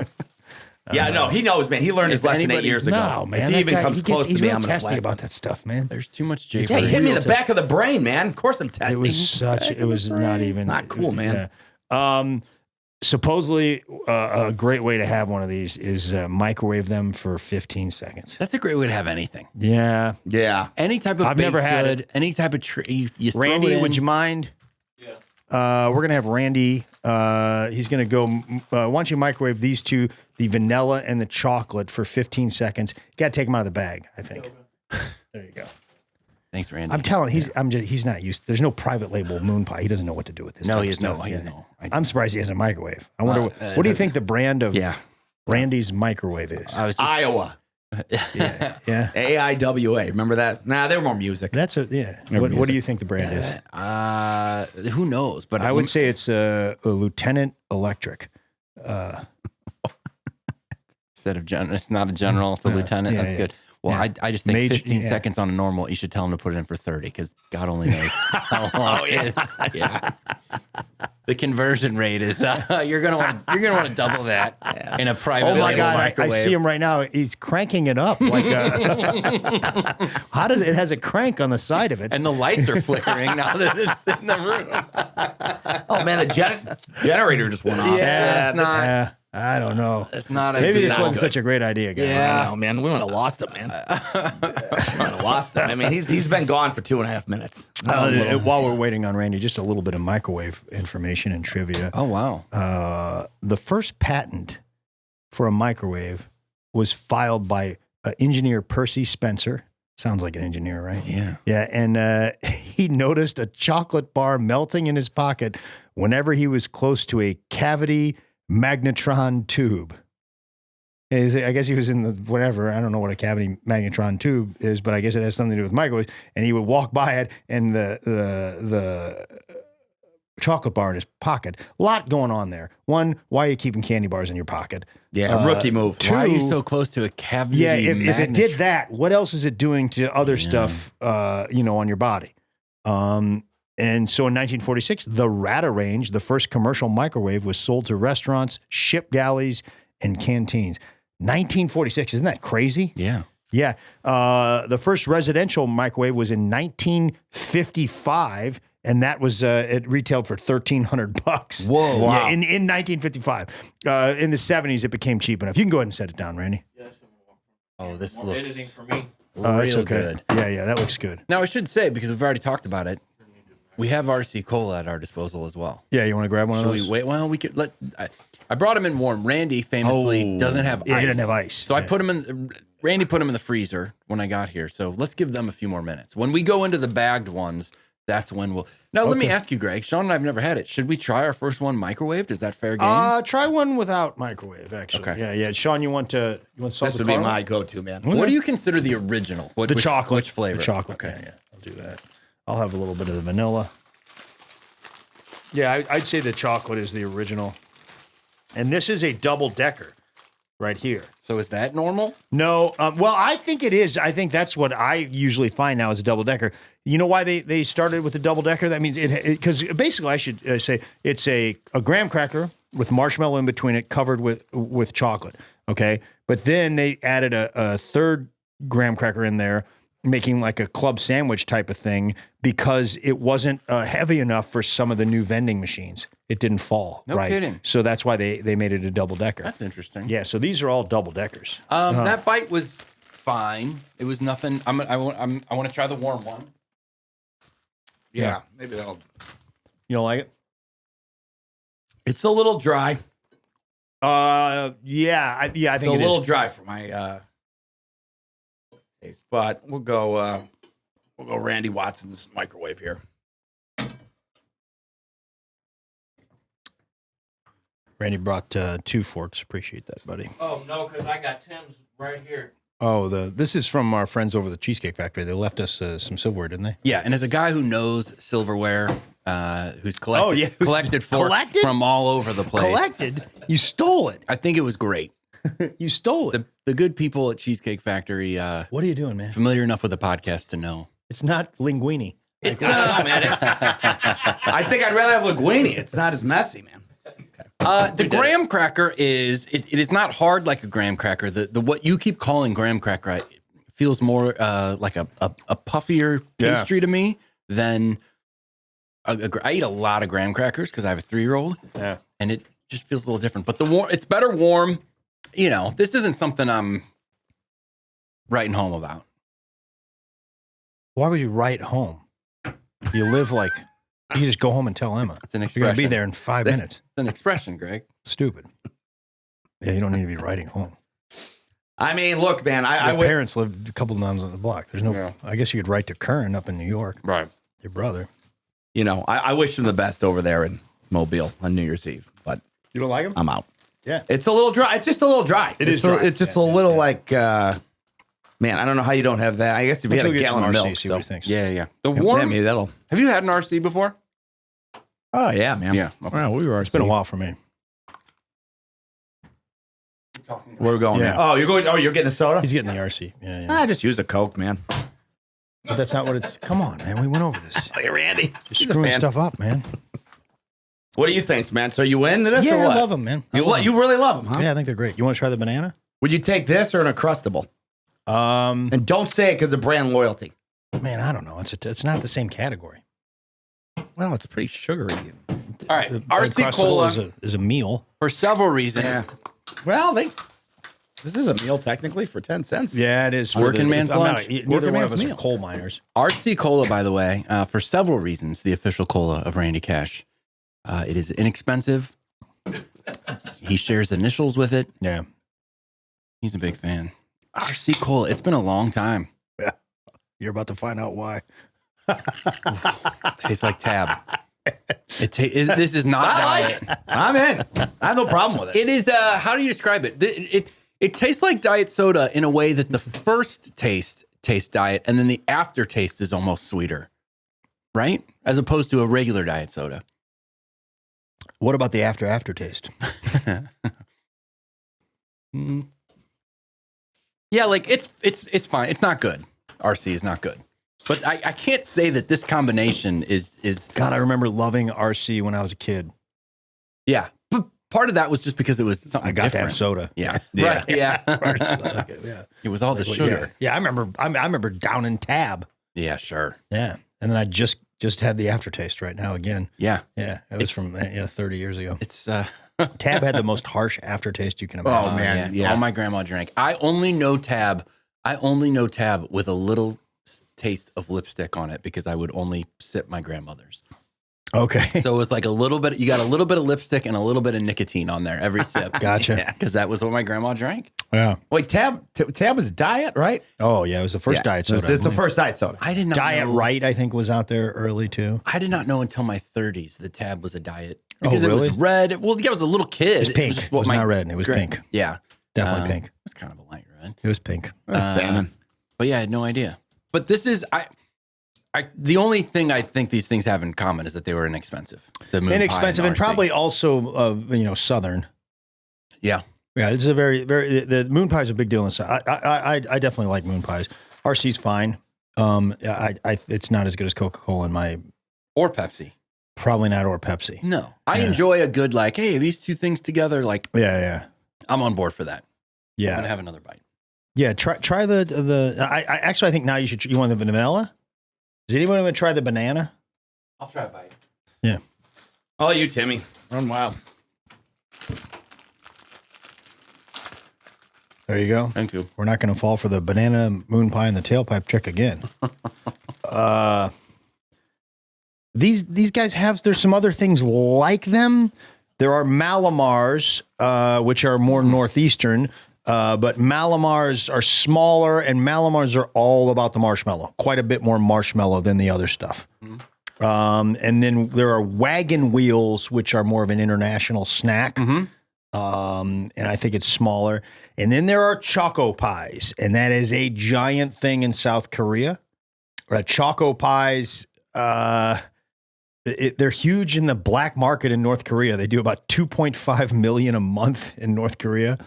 Yeah, no, he knows, man. He learned his lesson 8 years ago. No, man. If he even comes close to me, I'm testy gonna about that stuff, man. There's too much J. Yeah, he hit me in the back of the brain, man. Of course I'm testing. It was not even not cool, man. Yeah. Supposedly, a great way to have one of these is microwave them for 15 seconds. That's a great way to have anything. Yeah. Yeah. Any type of I've never had it. Any type of tree. Randy, would you mind? Yeah. We're going to have Randy. He's going to go. Why don't you microwave these two, the vanilla and the chocolate, for 15 seconds? You got to take them out of the bag, I think. There you go. Thanks, Randy. I'm telling he's not used. There's no private label moon pie. He doesn't know what to do with this. No, he has no. I'm surprised he has a microwave. I wonder what do you think the brand of Randy's microwave is? Iowa. Yeah. AIWA. Remember that? Nah, they were more music. That's What do you think the brand is? Who knows? But I would say it's a Lieutenant Electric. Instead of it's not a general. It's a lieutenant. That's good. Well, I just think 15 seconds on a normal, you should tell him to put it in for 30 because God only knows how long it is. Yeah. The conversion rate is you're gonna want to double that in a private. Oh my God! Microwave. I see him right now. He's cranking it up like how does it has a crank on the side of it, and the lights are flickering now that it's in the room. Oh man, the generator just went off. Yeah, it's not. I don't know. It's not. Maybe this wasn't such a great idea, guys. Yeah, oh, man, we would have lost him, man. We would have lost him. I mean, he's been gone for 2.5 minutes. While we're waiting on Randy, just a little bit of microwave information and trivia. Oh wow! The first patent for a microwave was filed by engineer Percy Spencer. Sounds like an engineer, right? Yeah. Yeah, and he noticed a chocolate bar melting in his pocket whenever he was close to a cavity magnetron tube. I guess he was in the whatever. I don't know what a cavity magnetron tube is, but I guess it has something to do with microwaves. And he would walk by it, and the chocolate bar in his pocket. A lot going on there. One, why are you keeping candy bars in your pocket? Yeah, rookie move. Two, why are you so close to a cavity? Yeah, if it did that, what else is it doing to other stuff? On your body. And so in 1946, the Ratarange, the first commercial microwave, was sold to restaurants, ship galleys, and canteens. 1946, isn't that crazy? Yeah. Yeah. The first residential microwave was in 1955, and that was it retailed for $1,300. Whoa! Wow. Yeah, in 1955. In the 70s, it became cheap enough. You can go ahead and set it down, Randy. Oh, this More looks editing for me. It's real okay. good. Yeah, that looks good. Now I should say, because we've already talked about it, we have RC Cola at our disposal as well. Yeah, you want to grab one of those? Should we wait? Well, we could let. I brought him in warm. Randy famously doesn't have ice. Yeah, he doesn't have ice. So I put him in. Randy put him in the freezer when I got here. So let's give them a few more minutes. When we go into the bagged ones, that's when we'll. Now let me ask you, Greg. Sean and I've never had it. Should we try our first one microwaved? Is that fair game? Try one without microwave, actually. Okay. Yeah. Sean, you want salt This would be my go-to, man. What do you consider the original? The chocolate. Which flavor? The chocolate. Okay. Yeah, I'll do that. I'll have a little bit of the vanilla. Yeah, I'd say the chocolate is the original. And this is a double-decker right here. So is that normal? No. Well, I think it is. I think that's what I usually find now is a double-decker. You know why they started with the double-decker? That means because basically I should say it's a graham cracker with marshmallow in between it covered with chocolate, okay? But then they added a third graham cracker in there, making like a club sandwich type of thing because it wasn't heavy enough for some of the new vending machines. It didn't fall. No kidding. So that's why they made it a double decker. That's interesting. Yeah. So these are all double deckers. That bite was fine. It was nothing. I want to try the warm one. Yeah, maybe that'll. You don't like it? It's a little dry. I think it's a little dry for my taste, but we'll go Randy Watson's microwave here. Randy brought 2 forks. Appreciate that, buddy. Oh no, because I got Tim's right here. Oh, this is from our friends over the Cheesecake Factory. They left us some silverware, didn't they? Yeah, and as a guy who knows silverware, who's collected forks from all over the place. Collected? You stole it. I think it was great. You stole it. The good people at Cheesecake Factory. What are you doing, man? Familiar enough with the podcast to know. It's not linguine. It's I don't know, man. I think I'd rather have linguine. It's not as messy, man. The graham cracker is it is not hard like a graham cracker. The what you keep calling graham cracker feels more like a puffier pastry to me than I eat a lot of graham crackers because I have a 3-year-old. Yeah, and it just feels a little different. But it's better warm. You know, this isn't something I'm writing home about. Why would you write home? You live like. You can just go home and tell Emma. It's an expression. You're going to be there in 5 minutes. It's an expression, Greg. Stupid. Yeah, you don't need to be writing home. I mean, look, man. Your parents lived a couple of times on the block. There's no. Yeah. I guess you could write to Curran up in New York. Right. Your brother. You know, I wish him the best over there in Mobile on New Year's Eve, but you don't like him? I'm out. Yeah. It's a little dry. It's just a little dry. It's dry. It's just a little like. Man, I don't know how you don't have that. I guess if you had a gallon of milk. See what he thinks. Yeah. The warm. Maybe that'll. Have you had an RC before? Oh yeah, man. Yeah. Okay. Well, it's been a while for me. Where are we going? Yeah. Oh, you're going. Oh, you're getting a soda. He's getting the RC. Yeah. I just use a Coke, man. But that's not what it's. Come on, man. We went over this. Hey, Randy. Just screwing stuff up, man. What do you think, man? So you into this? Yeah, or what? I love them, man. You really love them, huh? Yeah, I think they're great. You want to try the banana? Would you take this or an Uncrustable? And don't say it because of brand loyalty. Man, I don't know. It's not the same category. Well, it's pretty sugary and All right, RC Cola is a meal for several reasons. Yeah. Well, this is a meal technically for 10 cents. Yeah, it is. Working man's lunch. Neither one of us are coal miners. RC Cola, by the way, for several reasons, the official cola of Randy Cash. It is inexpensive. He shares initials with it. Yeah. He's a big fan. RC Cola. It's been a long time. Yeah. You're about to find out why. Tastes like Tab. This is not diet. I'm in. I have no problem with it. It is, how do you describe it? It tastes like diet soda in a way that the first taste tastes diet, and then the aftertaste is almost sweeter, right? As opposed to a regular diet soda. What about the aftertaste? Yeah, like it's fine. It's not good. RC is not good. But I can't say that this combination is God, I remember loving RC when I was a kid. Yeah. But part of that was just because it was something I got different. to have soda. Yeah. Yeah. Right. Yeah. Yeah. It was all the sugar. Yeah, I remember down in Tab. Yeah, sure. Yeah. And then I just had the aftertaste right now again. Yeah. Yeah. It was from 30 years ago. It's Tab had the most harsh aftertaste you can imagine. Oh, man. It's all my grandma drank. I only know Tab with a little taste of lipstick on it because I would only sip my grandmother's. Okay. So it was like you got a little bit of lipstick and a little bit of nicotine on there every sip. Gotcha. Yeah, because that was what my grandma drank. Yeah. Wait, Tab was diet, right? Oh, yeah. It was the first diet soda. It's the first diet soda. I did not Diet know. Right, I think, was out there early, too. I did not know until my 30s that Tab was a diet. Oh, Because really? it was red. Well, yeah, I was a little kid. It was pink. just It was not red. It was pink. Yeah. Definitely pink. It was kind of a light red. It was pink. Salmon. But yeah, I had no idea. But this is the only thing I think these things have in common is that they were inexpensive. The moon pie Inexpensive and RC. probably also, Southern. Yeah. Yeah, it's a the moon pie is a big deal inside. I definitely like moon pies. RC's fine. It's not as good as Coca-Cola in my Or Pepsi. probably not, or Pepsi. No. I enjoy a good hey, these two things together, Yeah. I'm on board for that. I'm Yeah. gonna have another bite. Yeah, try the I think now you want the vanilla? Does anyone want to try the banana? I'll try a bite. Yeah. Oh, you, Timmy. Run wild. There you go. Thank you. We're not going to fall for the banana moon pie and the tailpipe trick again. These guys there's some other things like them. There are Malamars, which are more northeastern, but Malamars are smaller, and Malamars are all about the marshmallow. Quite a bit more marshmallow than the other stuff. Mm-hmm. And then there are Wagon Wheels, which are more of an international snack. Mm-hmm. And I think it's smaller. And then there are Choco Pies, and that is a giant thing in South Korea. Choco Pies, they're huge in the black market in North Korea. They do about 2.5 million a month in North Korea.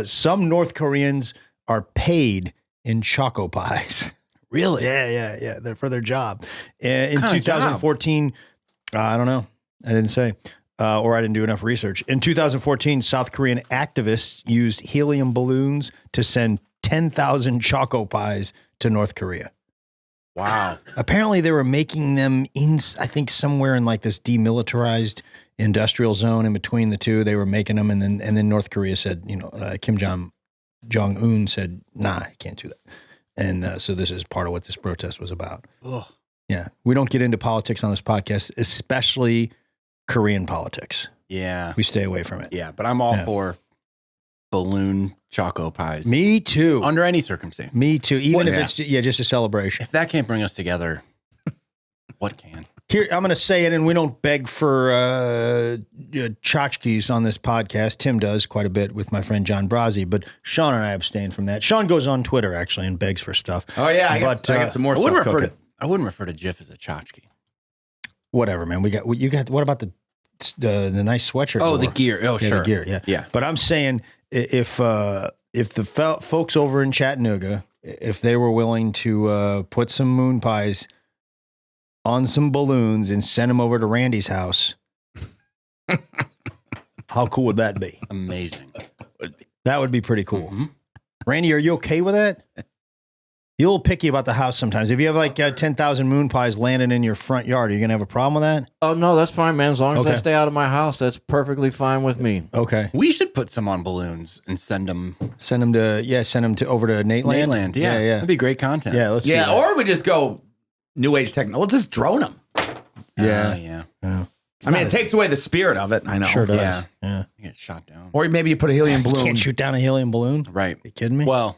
Some North Koreans are paid in Choco Pies. Really? Yeah. They're for their job. In 2014, I don't know. I didn't say. Or I didn't do enough research. In 2014, South Korean activists used helium balloons to send 10,000 Choco Pies to North Korea. Wow. Apparently, they were making them I think somewhere in like this demilitarized industrial zone in between the two. They were making them, and then North Korea said, Kim Jong-un said, nah, you can't do that. And so this is part of what this protest was about. Ugh. Yeah. We don't get into politics on this podcast, especially Korean politics. Yeah. We stay away from it. Yeah, but I'm all for balloon Choco Pies. Me too. Under any circumstance. Me too. Even if it's just a celebration. If that can't bring us together, what can? Here, I'm going to say it, and we don't beg for tchotchkes on this podcast. Tim does quite a bit with my friend John Brazzi, but Sean and I abstain from that. Sean goes on Twitter, actually, and begs for stuff. Oh, yeah. I got some more stuff cooking. I wouldn't refer to Jif as a tchotchke. Whatever, man. What about the nice sweatshirt? Oh, the gear. Oh, sure. The gear, yeah. But I'm saying if the folks over in Chattanooga, if they were willing to put some moon pies on some balloons and send them over to Randy's house, how cool would that be? Amazing. That would be pretty cool. Mm-hmm. Randy, are you okay with that? You're a little picky about the house sometimes. If you have like 10,000 moon pies landing in your front yard, are you going to have a problem with that? Oh, no, that's fine, man. As long as they stay out of my house, that's perfectly fine with me. Okay. We should put some on balloons and send them to over to Nateland. Nateland, yeah. That'd be great content. Yeah, let's do that. Or we just go new age technology. We'll just drone them. Yeah. I mean, it takes away the spirit of it. I know. Sure does. Yeah. You get shot down. Or maybe you put a helium balloon. You can't shoot down a helium balloon? Right. Are you kidding me? Well,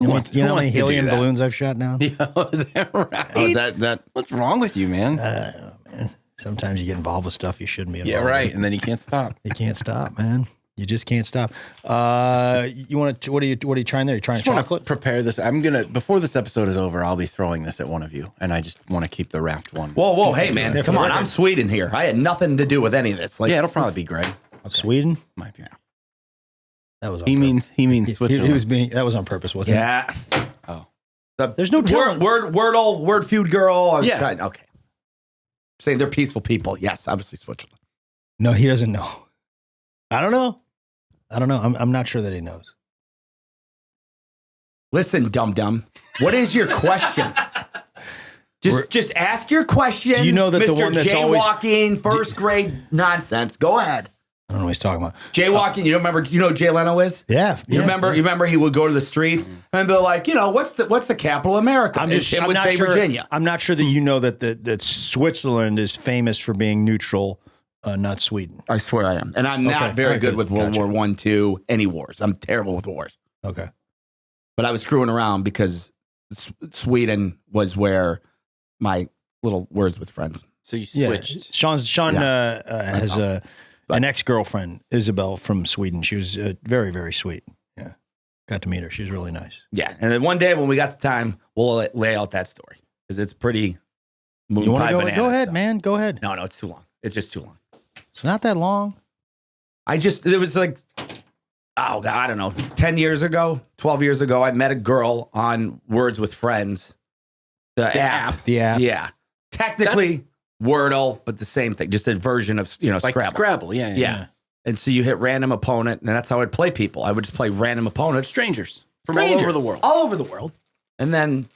you know how many helium balloons I've shot down? Yeah, is that right? Oh, that What's wrong with you, man? Man. Sometimes you get involved with stuff you shouldn't be involved Yeah, right. with. And then you can't stop. You can't stop, man. You just can't stop. You want to? What are you trying there? You trying chocolate? Prepare this. I'm gonna before this episode is over. I'll be throwing this at one of you, and I just want to keep the wrapped one. Whoa, hey man, come on! I'm Sweden here. I had nothing to do with any of this. Like, yeah, it'll probably be Greg. Okay. Sweden Might be. That was. He means Switzerland. He was being. That was on purpose, wasn't it? Yeah. Oh, there's no word feud girl. Yeah. Okay. Saying they're peaceful people. Yes, obviously Switzerland. No, he doesn't know. I don't know. I'm not sure that he knows. Listen, dum-dum. What is your question? Just ask your question. Do you know that Mr. the one that's always jaywalking, first grade nonsense? Go ahead. I don't know what he's talking about. Jaywalking. You don't remember? You know who Jay Leno is? Yeah. You remember? He would go to the streets and be like, what's the capital of America? I'm not sure, Virginia. I'm not sure that you know that Switzerland is famous for being neutral. Not Sweden. I swear I am. And I'm not very good with World War I, II, any wars. I'm terrible with wars. Okay. But I was screwing around because Sweden was where my little words with friends. So you switched. Sean has an ex-girlfriend, Isabel, from Sweden. She was very, very sweet. Yeah. Got to meet her. She was really nice. Yeah. And then one day when we got the time, we'll lay out that story because it's pretty moon pie bananas. Go ahead, man. Go ahead. No, it's too long. It's just too long. It's not that long. It was like, oh God, I don't know, 10 years ago, 12 years ago, I met a girl on Words with Friends. The app. The app. Yeah. Technically Wordle, but the same thing. Just a version of, like Scrabble. Scrabble, yeah. And so you hit random opponent, and that's how I'd play people. I would just play random opponents. Strangers from all over the world. All over the world. And then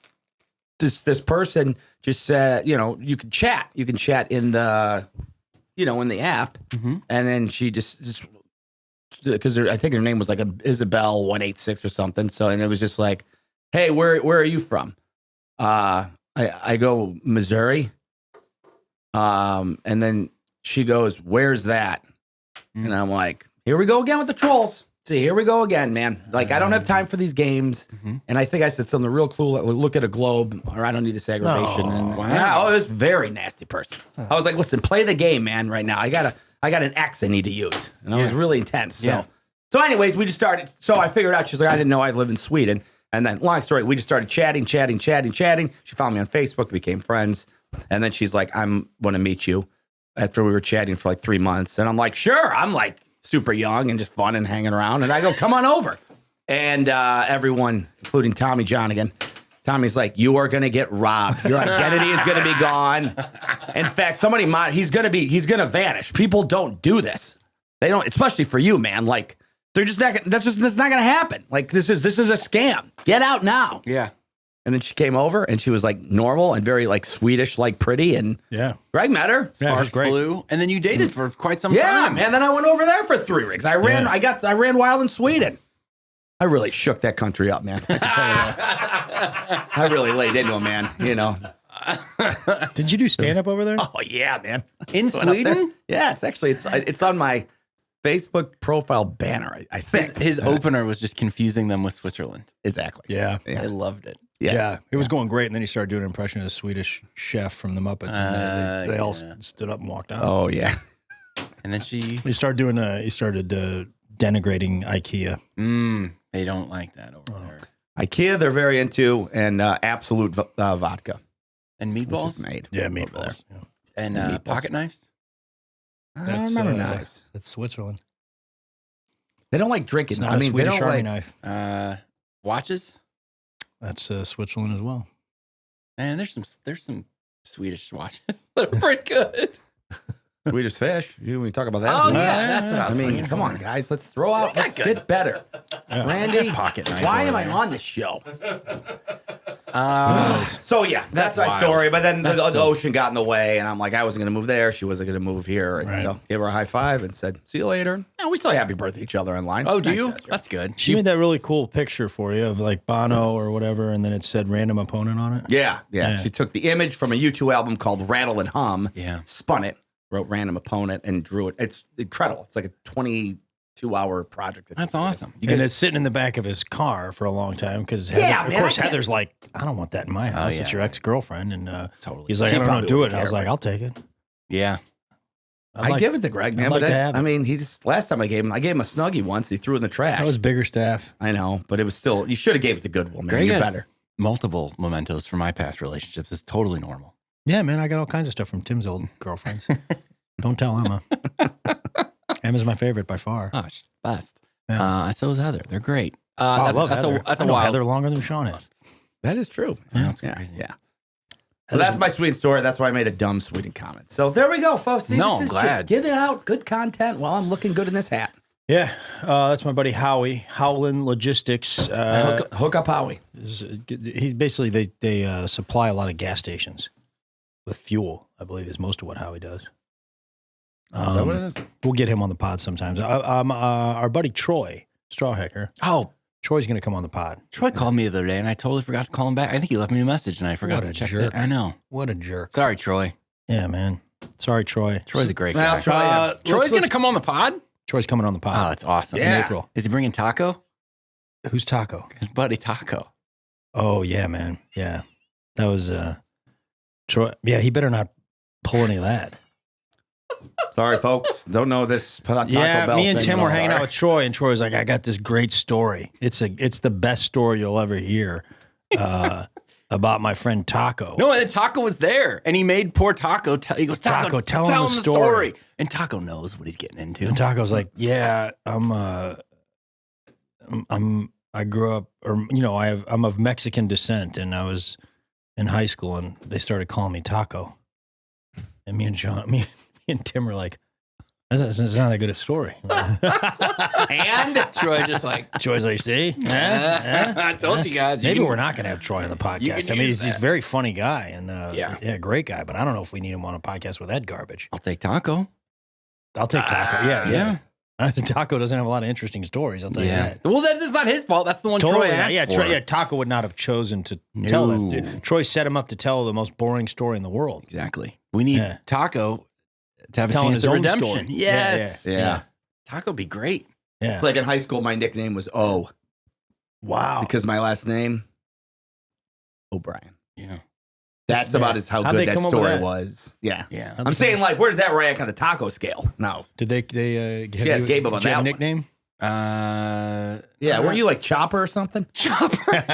this person just said, you can chat. You can chat in the... in the app, and then she just because I think her name was like Isabel 186 or something. So, and it was just like, hey, where are you from? I go Missouri. And then she goes, where's that? And I'm like, here we go again with the trolls. See, here we go again, man. Like, I don't have time for these games. And I think I said something real cool. Look at a globe, or I don't need this aggravation. And wow, it was a very nasty person. I was like, listen, play the game, man, right now. I got an X I need to use. And I was really intense. So anyways, we just started. So I figured out, she's like, I didn't know I live in Sweden. And then, long story, we just started chatting. She found me on Facebook, became friends. And then she's like, I want to meet you. After we were chatting for like 3 months. And I'm like, sure. I'm like, super young and just fun and hanging around. And I go, come on over. And everyone, including Tommy John again, Tommy's like, you are going to get robbed. Your identity is going to be gone. In fact, he's going to vanish. People don't do this. They don't, especially for you, man. Like, they're just not, that's not going to happen. Like, this is a scam. Get out now. Yeah. And then she came over and she was like normal and very like Swedish, like pretty. And Greg met her. Sparks flew. And then you dated for quite some time. Yeah, man. Then I went over there for 3 weeks. I ran wild in Sweden. I really shook that country up, man. I can tell you that. I really laid into him, man. Did you do stand up over there? Oh yeah, man. In Sweden? Yeah, it's on my Facebook profile banner, I think. His opener was just confusing them with Switzerland. Exactly. Yeah. I loved it. Yeah. It was going great, and then he started doing an impression of a Swedish chef from the Muppets, and they all stood up and walked out. Oh yeah. And then he started denigrating IKEA. They don't like that over there. IKEA, they're very into, and Absolute vodka and meatballs. Made. Yeah, meatballs. Yeah. And meatballs. Pocket knives. I don't remember knives. That's Switzerland. They don't like drinking. It's not a Swedish Army knife. Watches. That's Switzerland as well. Man, there's some Swedish watches that are pretty good. Swedish fish. We talk about that. Oh yeah, that's what I was thinking. Come on, guys, let's throw out. Let's get better. Randy, Pocket knives. why am I on this show? So yeah, that's my story. But then the ocean got in the way, and I'm like, I wasn't going to move there. She wasn't going to move here. And so gave her a high five and said, "See you later." And we still happy birthday each other online. Oh, do you? That's good. She made that really cool picture for you of like Bono or whatever, and then it said random opponent on it. Yeah. She took the image from a U2 album called Rattle and Hum, spun it, wrote random opponent, and drew it. It's incredible. It's like a 22-hour project. That's awesome. And it's sitting in the back of his car for a long time because, of course, Heather's like, I don't want that in my house. It's your ex-girlfriend. And totally. He's like, I don't know, do it. And I was like, I'll take it. Yeah. I give it to Greg, man. I mean, last time I gave him a Snuggie once. He threw it in the trash. That was bigger staff. I know, but it was still, you should have gave it to Goodwill, man. Greg You're has better. Multiple mementos from my past relationships. It's totally normal. Yeah, man. I got all kinds of stuff from Tim's old girlfriends. Don't tell Emma. Emma's my favorite by far. Oh, she's the best. Yeah. So is Heather. They're great. I love Heather. That's a wild. Heather longer than Sean is. That is true. Yeah, that's crazy. Yeah. So that's my Sweden story. That's why I made a dumb Sweden comment. So there we go, folks. See, I'm glad. Just giving out good content while I'm looking good in this hat. Yeah, that's my buddy Howie, Howland Logistics. Hook up Howie. He's basically, they supply a lot of gas stations with fuel, I believe is most of what Howie does. Is that what it is? We'll get him on the pod sometimes. Our buddy Troy Strawhecker. Oh, Troy's going to come on the pod. Troy called me the other day, and I totally forgot to call him back. I think he left me a message, and I forgot to check it. I know. What a jerk. Sorry, Troy. Yeah, man. Sorry, Troy. Troy's a great guy. Troy's going to come on the pod? Troy's coming on the pod. Oh, that's awesome. In April. Is he bringing Taco? Who's Taco? His buddy Taco. Oh, yeah, man. Yeah. That was Troy. Yeah, he better not pull any of that. Sorry, folks. Don't know this. Taco Bell me and Tim were hanging out with Troy, and Troy was like, I got this great story. It's the best story you'll ever hear about my friend Taco. No, and Taco was there, and he made poor Taco he goes, Taco, tell him the story. And Taco knows what he's getting into. And Taco's like, yeah, I grew up, or, I'm of Mexican descent, and I was in high school, and they started calling me Taco. And me and Tim were like, that's not that good a story. And Troy's like, see? I told you guys. Maybe we're not going to have Troy on the podcast. I mean, he's a very funny guy and great guy, but I don't know if we need him on a podcast with that garbage. I'll take Taco. I'll take Taco. Yeah. Taco doesn't have a lot of interesting stories. I'll tell you that. Well, that's not his fault. That's the one Troy asked for. Taco would not have chosen to tell us. Troy set him up to tell the most boring story in the world. Exactly. We need Taco to have a chance of redemption. Yes. Yeah. Taco would be great. Yeah. It's like in high school, my nickname was O. Wow. Because my last name, O'Brien. Yeah. That's about how good that story was. Yeah. Yeah. I'm saying, like, where does that rank on the taco scale? No. Did they she asked Gabe about that nickname? Yeah. Weren't you like Chopper or something? Chopper.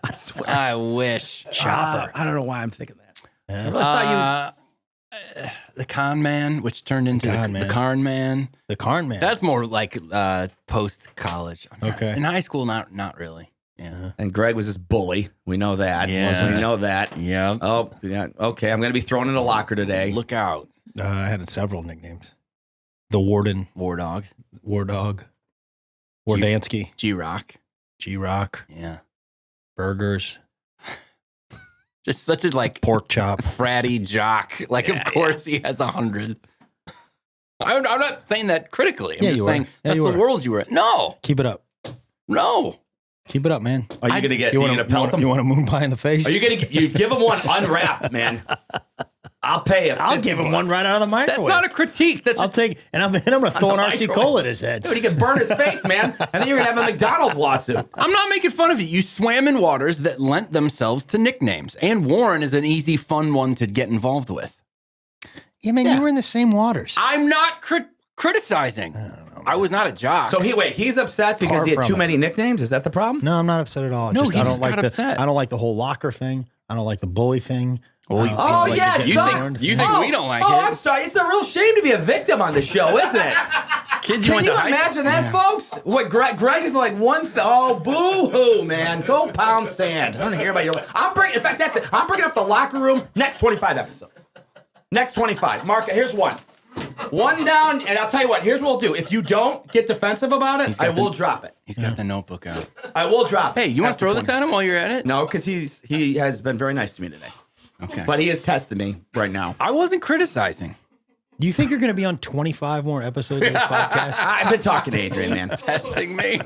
I swear. I wish. Chopper. I don't know why I'm thinking that. The Con Man, which turned into the Carn Man. The Carn Man. That's more like post college. Okay. In high school, not really. Yeah. And Greg was this bully. We know that. Yeah. We know that. Yeah. Oh, yeah. Okay. I'm going to be thrown in a locker today. Look out. I had several nicknames. The Warden. War Dog. Wardansky. G-Rock. G-Rock. Yeah. Burgers. Just such a pork chop. Fratty jock. Of course he has 100. I'm not saying that critically. I'm just saying that's the world you were in. No. Keep it up. No. Keep it up, man. Are you going to get, you want a moon pie in the face? Are you going to give him one unwrapped, man? I'll pay I'll give him one right out of the microwave. That's not a critique. That's I'll take, and I'm going to throw an RC Cola at his head. Dude, he can burn his face, man. And then you're going to have a McDonald's lawsuit. I'm not making fun of you. You swam in waters that lent themselves to nicknames. And Warren is an easy, fun one to get involved with. Yeah, man, you were in the same waters. I'm not criticizing. I don't know. I was not a jock. So he's upset because he had too many nicknames? Is that the problem? No, I'm not upset at all. No, he just got upset. I don't like the whole locker thing. I don't like the bully thing. You think we don't like it? I'm sorry. It's a real shame to be a victim on the show, isn't it? Kids, Can you imagine that, folks? What Greg is like boo-hoo, man. Go pound sand. I don't hear about your life. In fact, that's it. I'm bringing up the locker room next 25 episodes. Next 25. Mark, here's one. One down, and I'll tell you what. Here's what we'll do. If you don't get defensive about it, I will drop it. He's got the notebook out. I will drop it. Hey, you want to throw this at him while you're at it? No, because he has been very nice to me today. Okay. But he is testing me right now. I wasn't criticizing. Do you think you're going to be on 25 more episodes of this podcast? I've been talking to Adrian, man. Testing me.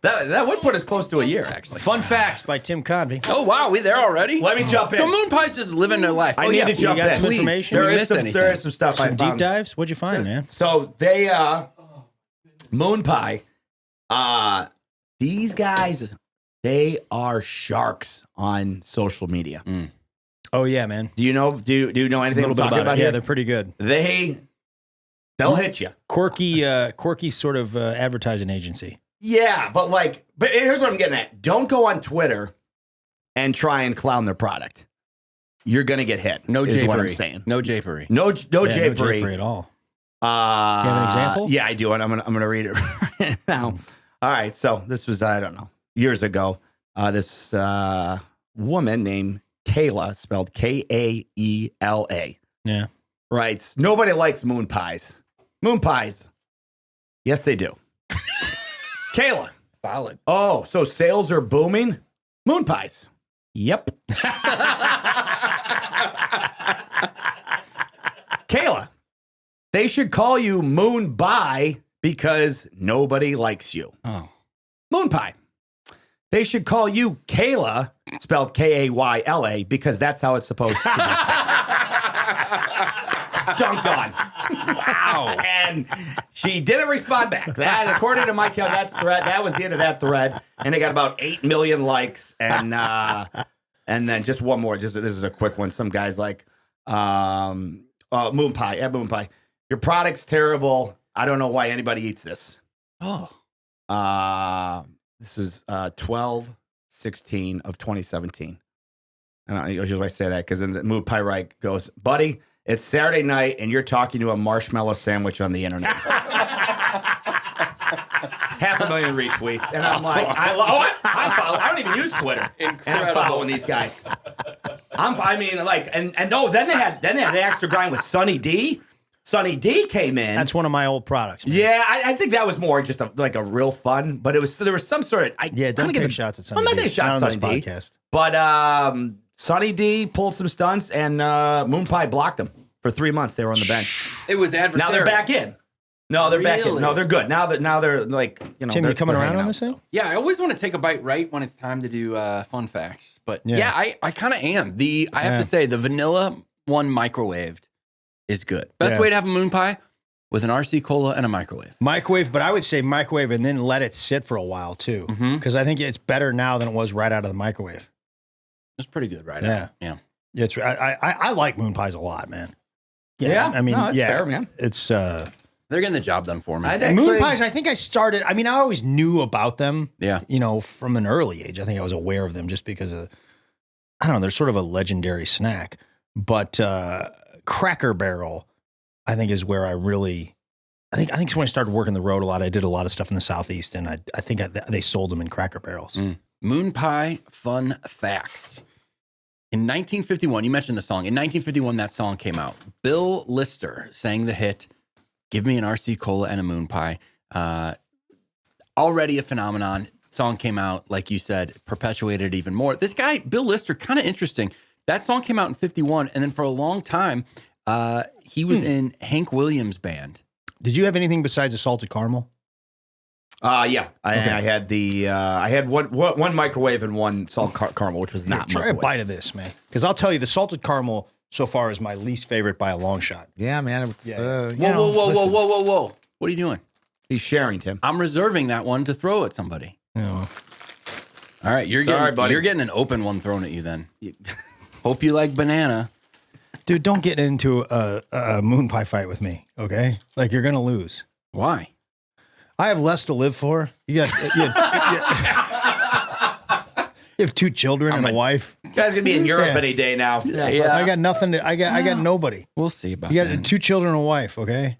That would put us close to a year, actually. Fun facts by Tim Convey. Oh, wow. We there already? Let me jump in. So Moon Pie's just living their life. I need to jump You got in. some information? There We is missed some, anything? there is some stuff I Some found. deep dives? What'd you find, man? So they, Moon Pie, these guys, they are sharks on social media. Oh, yeah, man. Do you know? Do you know anything A little bit I'm talking about it. here? Yeah, they're pretty good. They'll hit you. Quirky sort of advertising agency. Yeah, but here's what I'm getting at. Don't go on Twitter and try and clown their product. You're gonna get hit. No is japery. what I'm saying. No japery. No Yeah, japery. No japery at all. Do you have an example? Yeah, I do, and I'm gonna read it right now. All right, so this was I don't know years ago. This woman named Kayla, spelled Kaela, Yeah. writes, "Nobody likes moon pies. Moon pies, yes they do." Kayla, Solid. oh, so sales are booming. Moon pies, yep. Kayla, they should call you Moon Pie because nobody likes you. Oh. Moon Pie. They should call you Kayla, spelled Kayla, because that's how it's supposed to be. Dunked on. Wow. And she didn't respond back. That, according to my count, that was the end of that thread. And it got about 8 million likes. And then just one more. This is a quick one. Some guy's like, Moon Pie. Yeah, Moon Pie. Your product's terrible. I don't know why anybody eats this. Oh. This is 12/16 of 2017. And here's why I say that, because then the Moon Pie right goes, buddy, it's Saturday night and you're talking to a marshmallow sandwich on the internet. 500,000 retweets. And I'm like, I don't even use Twitter. Incredible. And I'm following these guys. Then they had the extra grind with Sunny D. Sunny D came in. That's one of my old products, man. Yeah, I think that was more just a real fun, but there was some sort of Don't take shots at Sunny I'm not D. taking shots at Sunny D. Podcast. But Sunny D pulled some stunts, and Moon Pie blocked them for 3 months. They were on the bench. It was adversarial. Now they're back in. No, they're back in. No, they're good. Now they're like, Tim, you coming around on this thing? Yeah, I always want to take a bite right when it's time to do fun facts. But yeah, I kind of am. I have to say, the vanilla one microwaved is good. Best way to have a Moon Pie with an RC Cola and a microwave. Microwave, but I would say microwave and then let it sit for a while too. Because I think it's better now than it was right out of the microwave. It's pretty good right Yeah. now. Yeah. It's I like Moon Pies a lot, man. Yeah. I mean, no, it's fair, man. It's They're getting the job done for me. Moon Pies, I think I started, I always knew about them. Yeah. From an early age. I think I was aware of them just because of, I don't know, they're sort of a legendary snack. But Cracker Barrel, I think, is where I really, I think it's when I started working the road a lot. I did a lot of stuff in the Southeast, and I think they sold them in Cracker Barrels. Moon Pie fun facts. In 1951, you mentioned the song. In 1951, that song came out. Bill Lister sang the hit, "Give Me an RC Cola and a Moon Pie." Already a phenomenon. Song came out, like you said, perpetuated even more. This guy, Bill Lister, kind of interesting. That song came out in 51, and then for a long time, he was in Hank Williams' band. Did you have anything besides the salted caramel? Yeah. I had one microwave and one salt caramel, which was not Try microwave. a bite of this, man. Because I'll tell you, the salted caramel so far is my least favorite by a long shot. Yeah, man. Whoa. What are you doing? He's sharing, Tim. I'm reserving that one to throw at somebody. Yeah, All right, you're getting an open one thrown at you then. Hope you like banana. dude, don't get into a moon pie fight with me, okay? Like, you're gonna lose. Why? I have less to live for. You have 2 children and a wife. You guys gonna be in Europe Yeah. any day now. Yeah. I got nothing. I got nobody. We'll see about You that. got 2 children and a wife. Okay.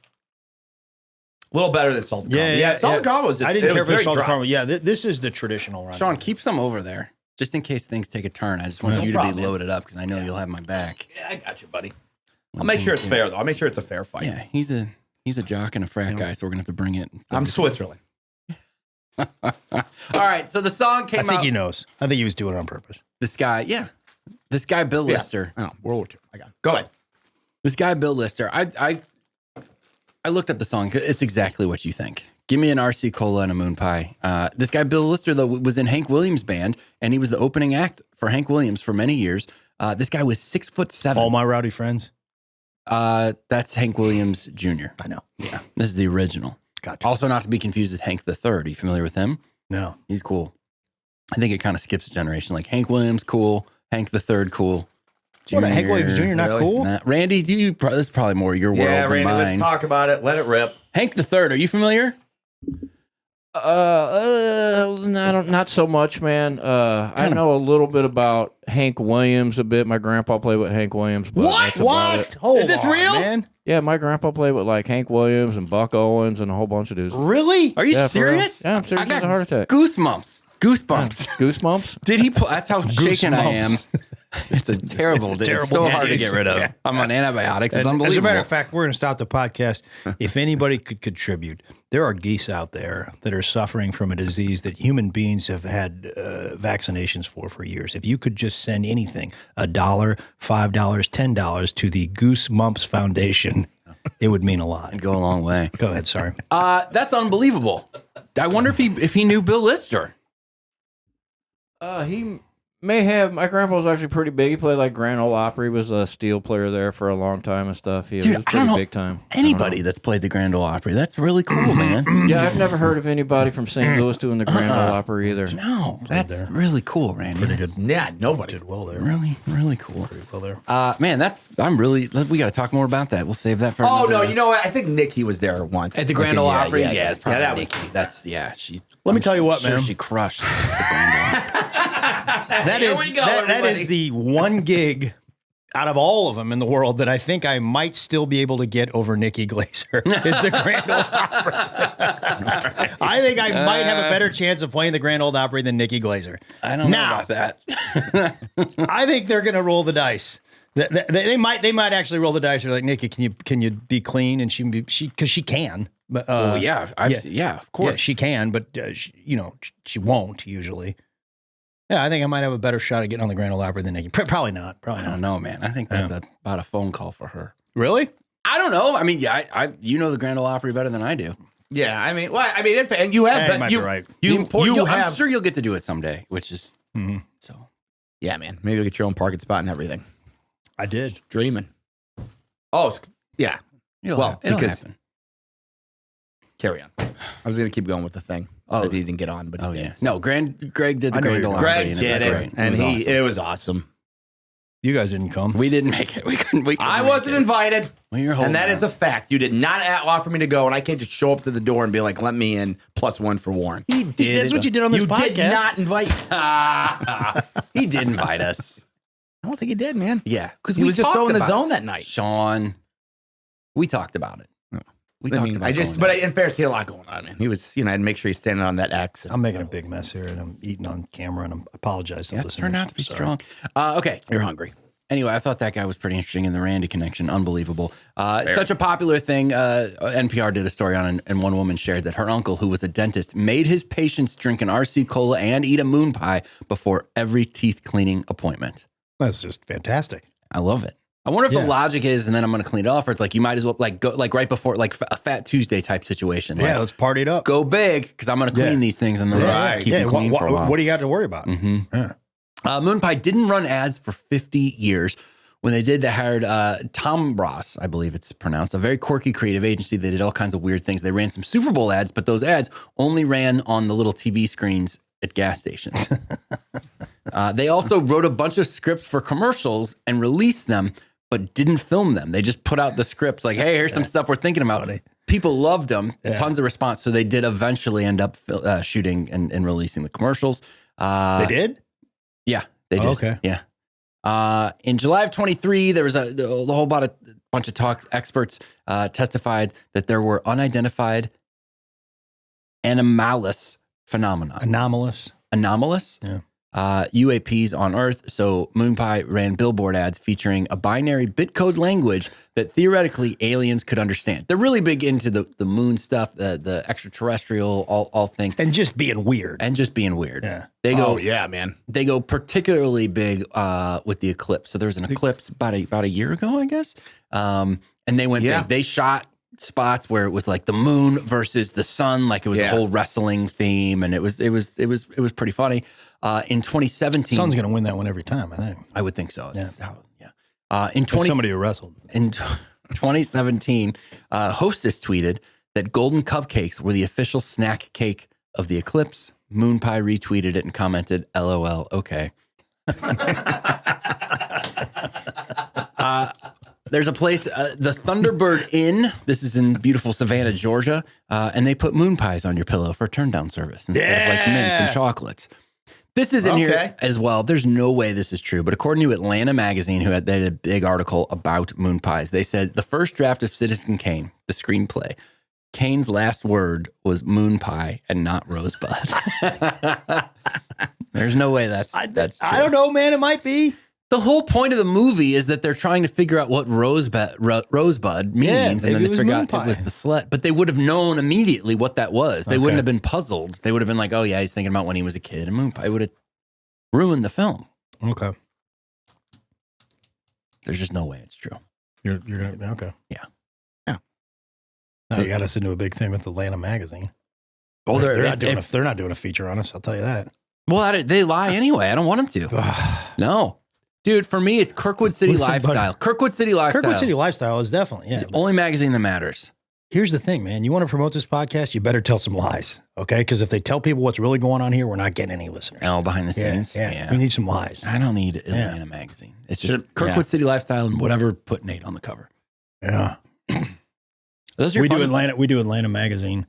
A little better than salted caramel. Yeah. Salted caramel was. I didn't care for the very salted dry. caramel. Yeah, this is the traditional run. Sean, keep some over there, just in case things take a turn. I just want No you to problem, be man. loaded up because I know you'll have my back. Yeah, I got you, buddy. I'll make sure it's fair, though. I'll make sure it's a fair fight. Yeah, he's a jock and a frat guy, so we're going to have to bring it. I'm Switzerland. All right, so the song came out. I think he knows. I think he was doing it on purpose. This guy, Bill Lister. Oh, World War II. I got it. Go ahead. This guy, Bill Lister. I looked up the song. It's exactly what you think. Give me an RC Cola and a moon pie. This guy, Bill Lister, though, was in Hank Williams' band, and he was the opening act for Hank Williams for many years. This guy was 6'7". All My Rowdy Friends? That's Hank Williams Jr. I know. Yeah, this is the original. Gotcha. Also not to be confused with Hank III. Are you familiar with him? No. He's cool. I think it kind of skips a generation. Like Hank Williams, cool. Hank III, cool. What, Hank Williams Jr. not cool? Nah. Randy, this is probably more your world than Randy, mine. let's talk about it. Let it rip. Hank III, are you familiar? Not so much, man. I know a little bit about Hank Williams a bit. My grandpa played with Hank Williams. But that's about it. Is this real? Man. Yeah, my grandpa played with like Hank Williams and Buck Owens and a whole bunch of dudes. Really? Are you Yeah, for real. serious? Yeah, I'm serious. I got as a heart attack. Goosebumps. Goosebumps? Did he? That's how shaken I am. It's a terrible. It's so hard to get rid of. Yeah. I'm on antibiotics. It's And unbelievable. as a matter of fact, we're going to stop the podcast. If anybody could contribute, there are geese out there that are suffering from a disease that human beings have had vaccinations for years. If you could just send anything, $1, $5, $10 to the Goose Mumps Foundation, it would mean a lot. It'd go a long way. Go ahead. Sorry. That's unbelievable. I wonder if he knew Bill Lister. He may have. My grandpa was actually pretty big. He played like Grand Ole Opry. He was a steel player there for a long time and stuff. He Dude, was I don't pretty know big time. Anybody that's played the Grand Ole Opry. That's really cool, man. Yeah, I've never heard of anybody from St. Louis doing the Grand Ole Opry either. No, that's really cool, Randy. Pretty good. Yeah, nobody Did well there. Really, really cool. Pretty well there. Man, we got to talk more about that. We'll save that for Oh, another- no, you know what? I think Nikki was there once. At the Grand Ole Opry? Yeah, it's probably that Nikki. She. Let me tell you what, I'm sure man. she crushed the Grand Ole Opry. That is the one gig out of all of them in the world that I think I might still be able to get over Nikki Glaser is the Grand Ole Opry. I think I might have a better chance of playing the Grand Ole Opry than Nikki Glaser. I don't know about that. I think they're going to roll the dice. They might actually roll the dice. They're like, Nikki, can you be clean? And she because she can. But Of course. Yeah, she can, but she won't usually. Yeah, I think I might have a better shot at getting on the Grand Ole Opry than Nikki. Probably not. I don't know, man. I think that's about a phone call for her. Really? I don't know. I mean, yeah, you know the Grand Ole Opry better than I do. Yeah, I mean, and you have, you might be right. I'm sure you'll get to do it someday, which is so. Yeah, man. Maybe you'll get your own parking spot and everything. I did. Dreaming. Oh, yeah. It'll happen. Carry on. I was going to keep going with the thing. Oh, that he didn't get on, but yeah. No, Greg did the Grand Ole Opry. Greg did it, and it was awesome. You guys didn't come. We didn't make it. We couldn't I wasn't invited, and that is a fact. You did not offer me to go, and I can't just show up to the door and be like, "Let me in, +1 for Warren." He did. That's what you did on this podcast. You did not invite. He did invite us. I don't think he did, man. Yeah, because he was just so in the zone that night. Sean, we talked about it. In fairness, he had a lot going on, man. He was, I had to make sure he's standing on that X. I'm making a big mess here, and I'm eating on camera, and I apologize to listeners. Turned out to be strong. Okay. You're hungry. Anyway, I thought that guy was pretty interesting in the Randy connection. Unbelievable. Such a popular thing. NPR did a story on it, and one woman shared that her uncle, who was a dentist, made his patients drink an RC Cola and eat a moon pie before every teeth cleaning appointment. That's just fantastic. I love it. I wonder if the logic is, and then I'm going to clean it off, or it's like you might as well go right before, like a Fat Tuesday type situation. Yeah, like, let's party it up. Go big, because I'm going to clean these things and then keep them clean for a while. What do you got to worry about? Mm-hmm. Yeah. Moon Pie didn't run ads for 50 years. When they did, they hired Tom Ross, I believe it's pronounced, a very quirky creative agency. They did all kinds of weird things. They ran some Super Bowl ads, but those ads only ran on the little TV screens at gas stations. They also wrote a bunch of scripts for commercials and released them, but didn't film them. They just put out the scripts like, hey, here's some stuff we're thinking about. Funny. People loved them, tons of response. So they did eventually end up shooting and releasing the commercials. They did? Yeah, they did. Okay. Yeah. In July of 23, there was a whole bunch of experts testified that there were unidentified anomalous phenomena. Anomalous? Anomalous? Yeah. UAPs on Earth. So Moon Pie ran billboard ads featuring a binary bitcode language that theoretically aliens could understand. They're really big into the moon stuff, the extraterrestrial, all things. And just being weird. Yeah. They go particularly big with the eclipse. So there was an eclipse about a year ago, I guess. And they went big. They shot spots where it was like the moon versus the sun, like it was a whole wrestling theme, and it was pretty funny. In 2017, Sun's going to win that one every time, I think. I would think so. Somebody who wrestled. In 2017, Hostess tweeted that golden cupcakes were the official snack cake of the eclipse. Moon Pie retweeted it and commented, "LOL, okay." There's a place, the Thunderbird Inn. This is in beautiful Savannah, Georgia, and they put moon pies on your pillow for turn down service instead of like mints and chocolates. This is in here as well. There's no way this is true, but according to Atlanta Magazine, they had a big article about moon pies. They said the first draft of Citizen Kane, the screenplay, Kane's last word was moon pie and not rosebud. There's no way that's true. I don't know, man. It might be. The whole point of the movie is that they're trying to figure out what rosebud means, and then they figure out it was the sled. But they would have known immediately what that was. They wouldn't have been puzzled. They would have been like, "Oh yeah, he's thinking about when he was a kid." And moon pie would have ruined the film. Okay. There's just no way it's true. You're gonna Yeah. Now you got us into a big thing with Atlanta Magazine. Well, they're not doing a feature on us. I'll tell you that. Well, they lie anyway. I don't want them to. No. Dude, for me, it's Kirkwood City Lifestyle. Kirkwood City Lifestyle is definitely, It's the only magazine that matters. Here's the thing, man. You want to promote this podcast, you better tell some lies, okay? Because if they tell people what's really going on here, we're not getting any listeners. Oh, behind the scenes? Yeah. We need some lies. I don't need Atlanta Magazine. It's just Kirkwood City Lifestyle and whatever put Nate on the cover. Yeah. Those are we do Atlanta Magazine.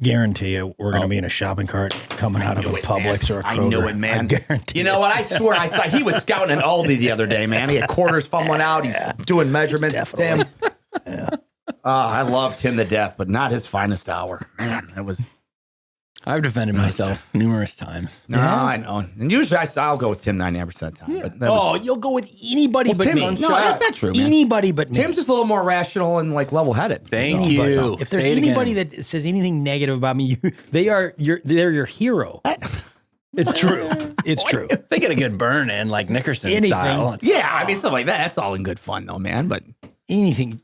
Guarantee you, we're going to be in a shopping cart coming out of a Publix or a Kroger. I knew it, man. I guarantee. You know what? I swear, I saw he was scouting at Aldi the other day, man. He had quarters fumbling out. He's doing measurements. Definitely. Yeah. I loved him to death, but not his finest hour. Man, it was. I've defended myself numerous times. No, I know. And usually I'll go with Tim 99% of the time. But you'll go with anybody but Tim, me. No, that's not true, man. Anybody but me. Tim's just a little more rational and like level-headed. Thank you. If there's anybody that says anything negative about me, they're your hero. It's true. It's true. They get a good burn in, like Nickerson style. I mean, stuff like that. That's all in good fun, though, man. But anything,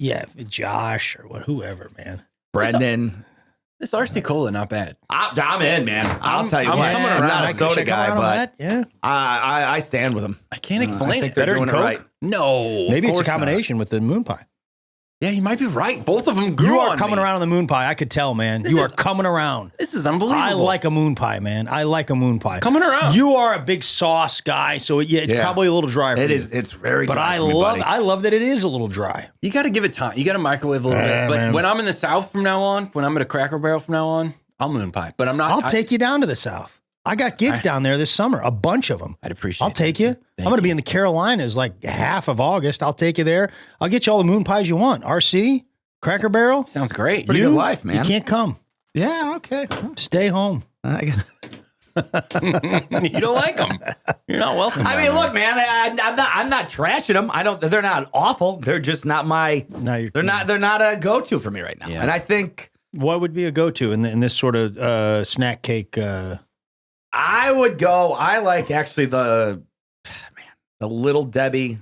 Josh or whoever, man. Brendan. This RC Cola, not bad. I'm in, man. I'll tell you what. coming around. I'm not a soda guy, but I stand with him. I can't explain it. They're doing it right. No. Maybe it's a combination with the moon pie. Yeah, you might be right. Both of them grew You are on coming me. around on the moon pie. I could tell, man. You are coming around. This is unbelievable. I like a moon pie, man. I like a moon pie. Coming around. You are a big sauce guy, so it's probably a little dry for you. It is. It's very dry. But I love that it is a little dry. You got to give it time. You got to microwave a little bit. But when I'm in the South from now on, when I'm at a Cracker Barrel from now on, I'll moon pie. But I'm not. I'll take you down to the South. I got gigs down there this summer, a bunch of them. I'd appreciate I'll take you. I'm going to be in the Carolinas like half of August. I'll take you there. I'll get you all the moon pies you want. RC, Cracker Barrel. Sounds great. Pretty good life, man. You can't come. Yeah, okay. Stay home. You don't like them. You're not welcome. I mean, look, man. I'm not trashing them. They're not awful. They're just not my. They're not a go-to for me right now. Yeah. And I think what would be a go-to in this sort of snack cake? I would go. I like actually the Little Debbie.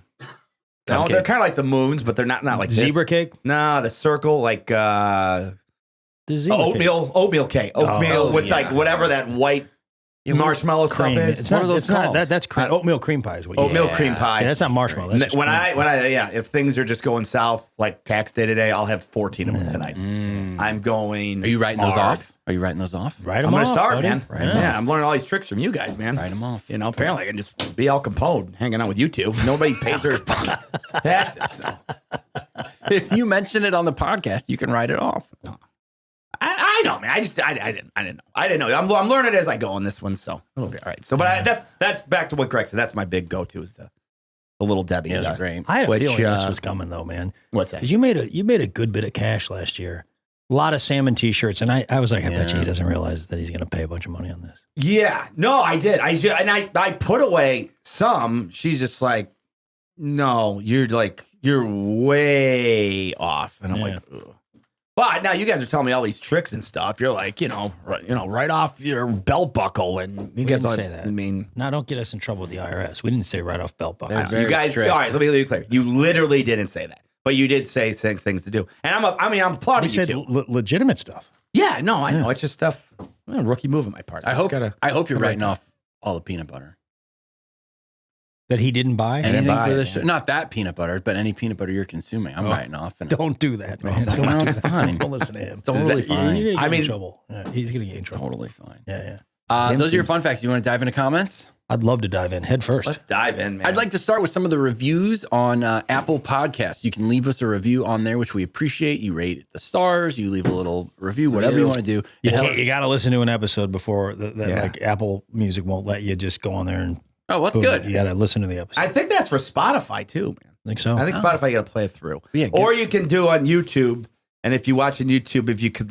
No, they're kind of like the moons, but they're not like zebra cake. No, the circle like the oatmeal cake, with like whatever that white marshmallow cream stuff is. It's not those that's cream. Oatmeal cream pie is what you oatmeal cream pie. Yeah, that's not marshmallow. That's when I if things are just going south like tax day today, I'll have 14 of them tonight. I'm going. Are you writing those off? I'm going to start, man. Yeah, I'm learning all these tricks from you guys, man. Write them off. You know, apparently I can just be Al Capone hanging out with you two. Nobody pays their taxes. So. If you mention it on the podcast, you can write it off. I know, man. I didn't know. I'm learning as I go on this one, so it'll be all right. So, but that's back to what Greg said. That's my big go-to is the Little Debbie. Yeah, that's great. I had a feeling this was coming though, man. What's that? Because you made a good bit of cash last year A lot of salmon T-shirts, and I was like, I bet you he doesn't realize that he's going to pay a bunch of money on this. Yeah, no, I did. I put away some. She's just like, no, you're way off, and I'm like, ugh. But now you guys are telling me all these tricks and stuff. You're like, right off your belt buckle, and you guys didn't say that. I mean, no, don't get us in trouble with the IRS. We didn't say right off belt buckle. You guys, strict. All right, let me be clear. You literally didn't say that, but you did say things to do, and I'm applauding you. We said legitimate stuff. Yeah, no, I know. It's just stuff. Rookie move on my part. I hope you're writing off all the peanut butter that he didn't buy. Anything for this show. Not that peanut butter, but any peanut butter you're consuming. I'm writing off. And don't do that, man. It's fine. Don't listen to him. It's totally fine. You're gonna get in trouble. Yeah, he's going to get in trouble. Totally fine. Yeah. Those are your fun facts. You want to dive into comments? I'd love to dive in head first. Let's dive in, man. I'd like to start with some of the reviews on Apple Podcasts. You can leave us a review on there, which we appreciate. You rate the stars, you leave a little review, whatever you want to do. You got to listen to an episode before like Apple Music won't let you just go on there and. Oh, what's good? You got to listen to the episode. I think that's for Spotify too, man. Think so? I think Spotify you got to play it through. Yeah, or you can do on YouTube. And if you watch on YouTube, if you could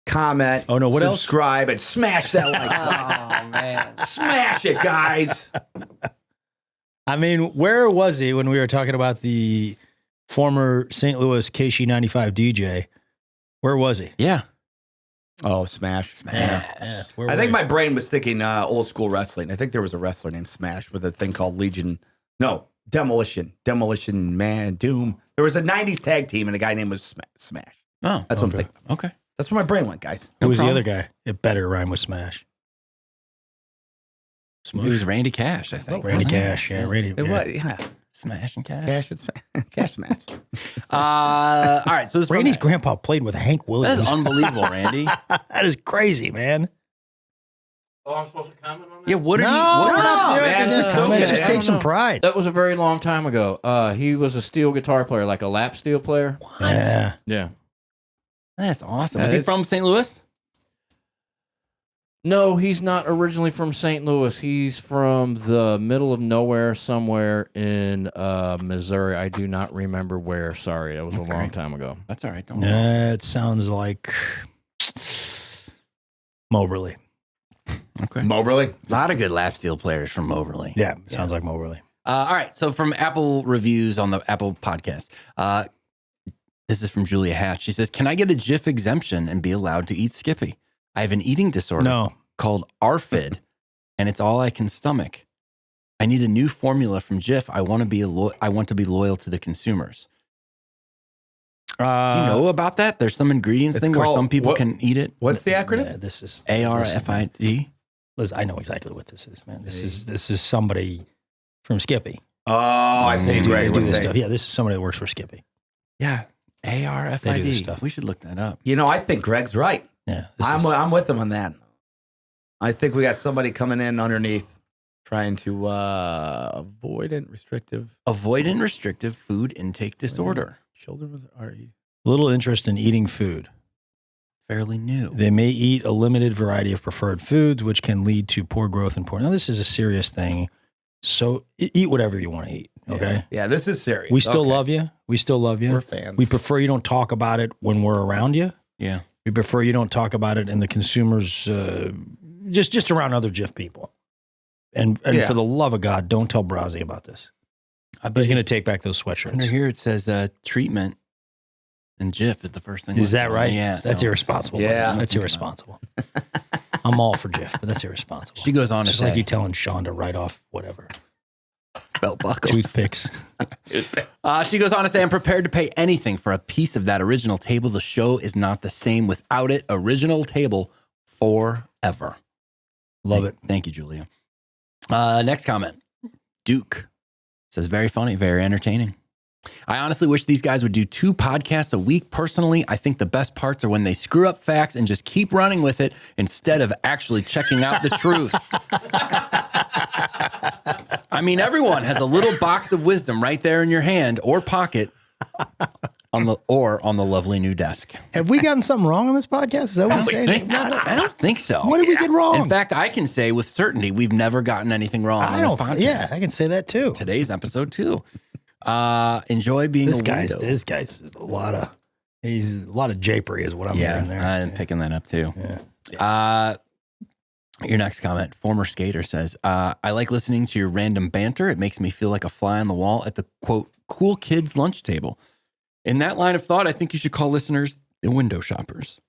comment, subscribe, and smash that like button. Oh, man. Smash it, guys. I mean, where was he when we were talking about the former St. Louis KC95 DJ? Where was he? Yeah. Oh, Smash. Yeah. I think my brain was thinking old school wrestling. I think there was a wrestler named Smash with a thing called Demolition Man, Doom. There was a 90s tag team and a guy named was Smash. Oh, that's what I'm thinking. Okay. That's where my brain went, guys. Who was the other guy? It better rhyme with Smash. It was Randy Cash, I think. Randy Cash, yeah. Randy. Yeah. Smash and Cash. Cash Smash. All right. So Randy's grandpa played with Hank Williams. That is unbelievable, Randy. That is crazy, man. Oh, I'm supposed to comment on that? Yeah, what are you? Just take some pride. That was a very long time ago. He was a steel guitar player, like a lap steel player. What? Yeah. That's awesome. Is he from St. Louis? No, he's not originally from St. Louis. He's from the middle of nowhere somewhere in Missouri. I do not remember where. Sorry, that was a long time ago. That's all right. It sounds like Moberly. Okay. Moberly? A lot of good lap steel players from Moberly. Yeah, sounds like Moberly. All right. So from Apple reviews on the Apple podcast, this is from Julia Hatch. She says, can I get a Jif exemption and be allowed to eat Skippy? I have an eating disorder called ARFID, and it's all I can stomach. I need a new formula from Jif. I want to be loyal to the consumers. Do you know about that? There's some ingredients thing where some people can eat it. What's the acronym? Yeah, this is ARFID. Liz, I know exactly what this is, man. This is somebody from Skippy. Oh, I see. They do this stuff. Yeah, this is somebody that works for Skippy. Yeah, ARFID. They do this stuff. We should look that up. I think Greg's right. Yeah, I'm with him on that. I think we got somebody coming in underneath trying to avoidant restrictive food intake disorder. Children with RE. Little interest in eating food. Fairly new. They may eat a limited variety of preferred foods, which can lead to poor growth and poor. Now, this is a serious thing. So eat whatever you want to eat. Okay. Yeah, this is serious. We still love you. We still love you. We're fans. We prefer you don't talk about it when we're around you. Yeah. We prefer you don't talk about it in the consumers, just around other Jif people. And for the love of God, don't tell Brazzi about this. He's going to take back those sweatshirts. Under here it says treatment and Jif is the first thing. Is that right? Yeah. That's irresponsible. Yeah. That's irresponsible. I'm all for Jif, but that's irresponsible. She goes on to say. Just like you telling Sean to write off whatever. Belt buckles. Toothpicks. She goes on to say, I'm prepared to pay anything for a piece of that original table. The show is not the same without it. Original table forever. Love it. Thank you, Julia. Next comment. Duke says, very funny, very entertaining. I honestly wish these guys would do 2 podcasts a week. Personally, I think the best parts are when they screw up facts and just keep running with it instead of actually checking out the truth. I mean, everyone has a little box of wisdom right there in your hand or pocket on the lovely new desk. Have we gotten something wrong on this podcast? Is that what you're saying? I don't think so. What did we get wrong? In fact, I can say with certainty we've never gotten anything wrong on this podcast. Yeah, I can say that too. Today's episode too. Enjoy being this guy's a lot of He's a lot of japery is what I'm hearing there. I'm picking that up too. Yeah. Your next comment, former skater says, I like listening to your random banter. It makes me feel like a fly on the wall at the, quote, cool kids lunch table. In that line of thought, I think you should call listeners the window shoppers.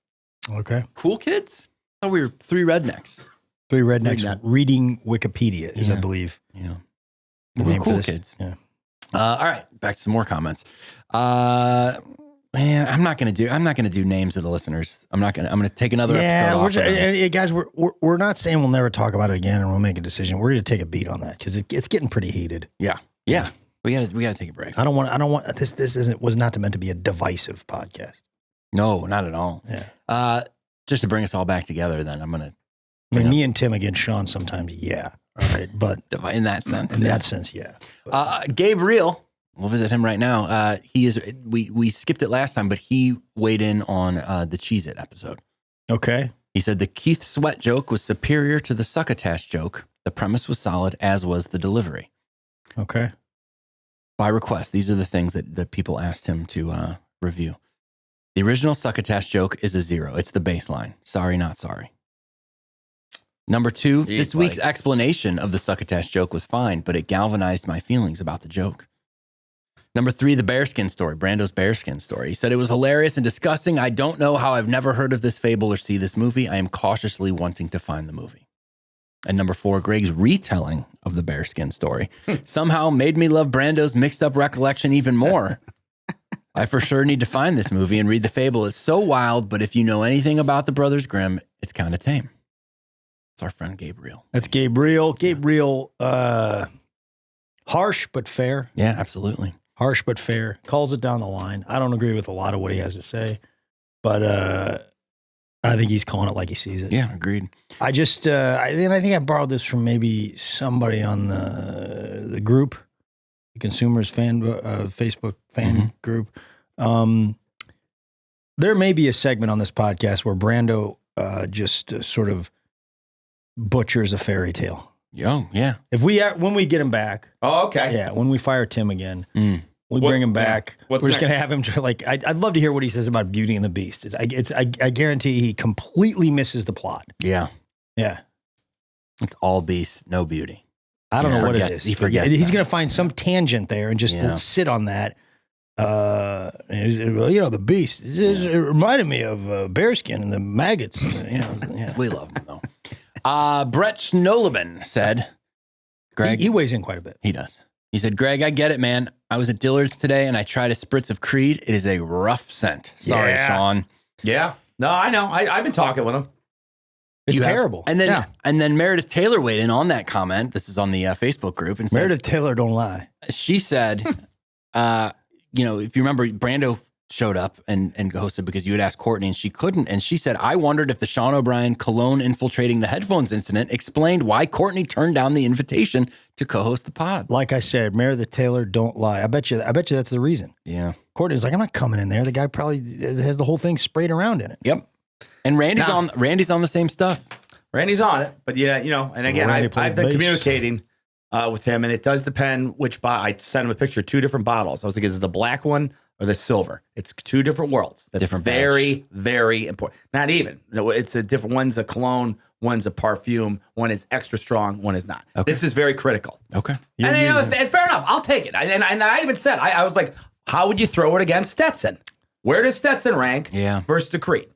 Okay. Cool kids? I thought we were three rednecks. Three rednecks reading Wikipedia is, I believe. Yeah. We're cool kids. Yeah. All right. Back to some more comments. Man, I'm not going to do names of the listeners. I'm going to take another episode off. Guys, we're not saying we'll never talk about it again and we'll make a decision. We're going to take a beat on that because it's getting pretty heated. Yeah. Yeah. We got to take a break. I don't want this was not meant to be a divisive podcast. No, not at all. Yeah. Just to bring us all back together then, I'm going to. Me and Tim against Sean sometimes, yeah. All right. But in that sense. That sense, yeah. Gabriel. We'll visit him right now. We skipped it last time, but he weighed in on the Cheez-It episode. Okay. He said the Keith Sweat joke was superior to the succotash joke. The premise was solid, as was the delivery. Okay. By request, these are the things that people asked him to review. The original succotash joke is a 0. It's the baseline. Sorry, not sorry. Number 2, this week's explanation of the succotash joke was fine, but it galvanized my feelings about the joke. Number 3, the bearskin story, Brando's bearskin story. He said it was hilarious and disgusting. I don't know how I've never heard of this fable or see this movie. I am cautiously wanting to find the movie. And number 4, Greg's retelling of the bearskin story somehow made me love Brando's mixed up recollection even more. I for sure need to find this movie and read the fable. It's so wild, but if you know anything about the Brothers Grimm, it's kind of tame. It's our friend Gabriel. That's Gabriel. Gabriel, harsh but fair. Yeah, absolutely. Harsh but fair. Calls it down the line. I don't agree with a lot of what he has to say, but I think he's calling it like he sees it. Yeah, agreed. I just, I think I borrowed this from maybe somebody on the group, the Consumers fan Facebook fan group. There may be a segment on this podcast where Brando just sort of butchers a fairy tale. Oh, yeah. When we get him back. Oh, okay. Yeah, when we fire Tim again, we bring him back. We're just going to have him I'd love to hear what he says about Beauty and the Beast. I guarantee he completely misses the plot. Yeah. Yeah. It's all beast, no beauty. I don't know what it is. He forgets. He's going to find some tangent there and just sit on that. The Beast. It reminded me of bearskin and the maggots. We love him, though. Brett Schnoleben said, Greg. He weighs in quite a bit. He does. He said, Greg, I get it, man. I was at Dillard's today and I tried a spritz of Creed. It is a rough scent. Sorry, Sean. Yeah. No, I know. I've been talking with him. It's terrible. And then Meredith Taylor weighed in on that comment. This is on the Facebook group. And said, Meredith Taylor don't lie. She said, if you remember, Brando showed up and hosted because you had asked Courtney and she couldn't. And she said, I wondered if the Sean O'Brien cologne infiltrating the headphones incident explained why Courtney turned down the invitation to co-host the pod. Like I said, Meredith Taylor don't lie. I bet you that's the reason. Yeah. Courtney's like, I'm not coming in there. The guy probably has the whole thing sprayed around in it. Yep. And Randy's on the same stuff. Randy's on it, but and again, I've been communicating with him, and it does depend which bottle. I sent him a picture of 2 different bottles. I was like, is it the black one or the silver? It's 2 different worlds. That's different very, batch. very important. Not even. It's a different. One's a cologne, one's a perfume, one is extra strong, one is not. Okay. This is very critical. Okay. And fair enough, I'll take it. And I even said, I was like, how would you throw it against Stetson? Where does Stetson rank versus the Creed?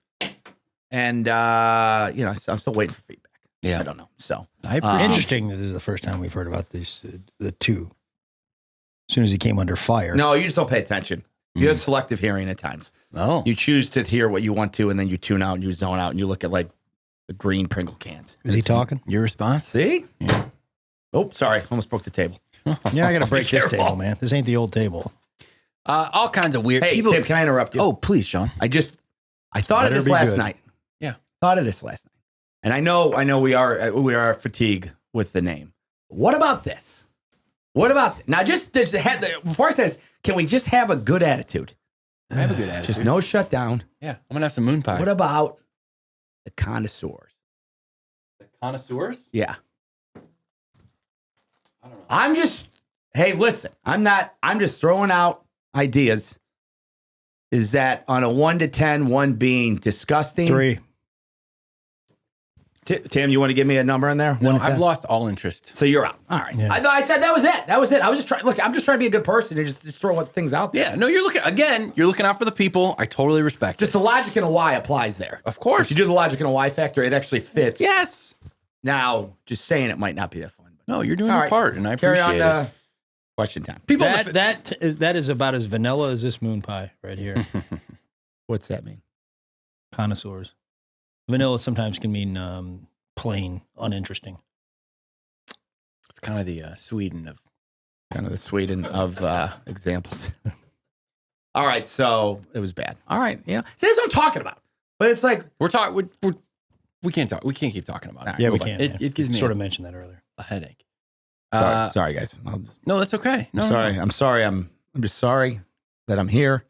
And, I'm still waiting for feedback. Yeah. I don't know. So interesting that this is the first time we've heard about these, the 2. As soon as he came under fire. No, you just don't pay attention. You have selective hearing at times. Oh. You choose to hear what you want to, and then you tune out and you zone out and you look at like the green Pringle cans. Is he talking? Your response? See? Yeah. Oh, sorry. Almost broke the table. Yeah, I got to break this table, man. This ain't the old table. All kinds of weird people. Tim, can I interrupt you? Oh, please, Sean. I thought of this last night. Yeah. Thought of this last night. And I know we are fatigued with the name. What about this? Now before I say this, can we just have a good attitude? I have a good attitude. Just no shutdown. Yeah. I'm going to have some moon pie. What about the connoisseurs? The connoisseurs? Yeah. I don't know. Hey, listen, I'm just throwing out ideas. is that on a 1 to 10, 1 being disgusting? 3. Tim, you want to give me a number in there? No, I've lost all interest. So you're out. All right. Yeah. I said that was it. That was it. I was just trying. Look, I'm just trying to be a good person and just throw things out there. Yeah. No, you're looking out for the people. I totally respect just it. The logic in a why applies there. Of course. If you do the logic in a why factor, it actually fits. Yes. Now, just saying it might not be that fun. But no, you're doing your part, and I appreciate it. Question time. People that is about as vanilla as this moon pie right here. What's that mean? Connoisseurs. Vanilla sometimes can mean plain, uninteresting. It's kind of the Sweden of examples. All right, so it was bad. All right, see, that's what I'm talking about. But it's like we can't talk. We can't keep talking about it. Yeah, we can't. It gives me mentioned that earlier. A headache. Sorry, guys. No, that's okay. No, I'm sorry. I'm just sorry that I'm here.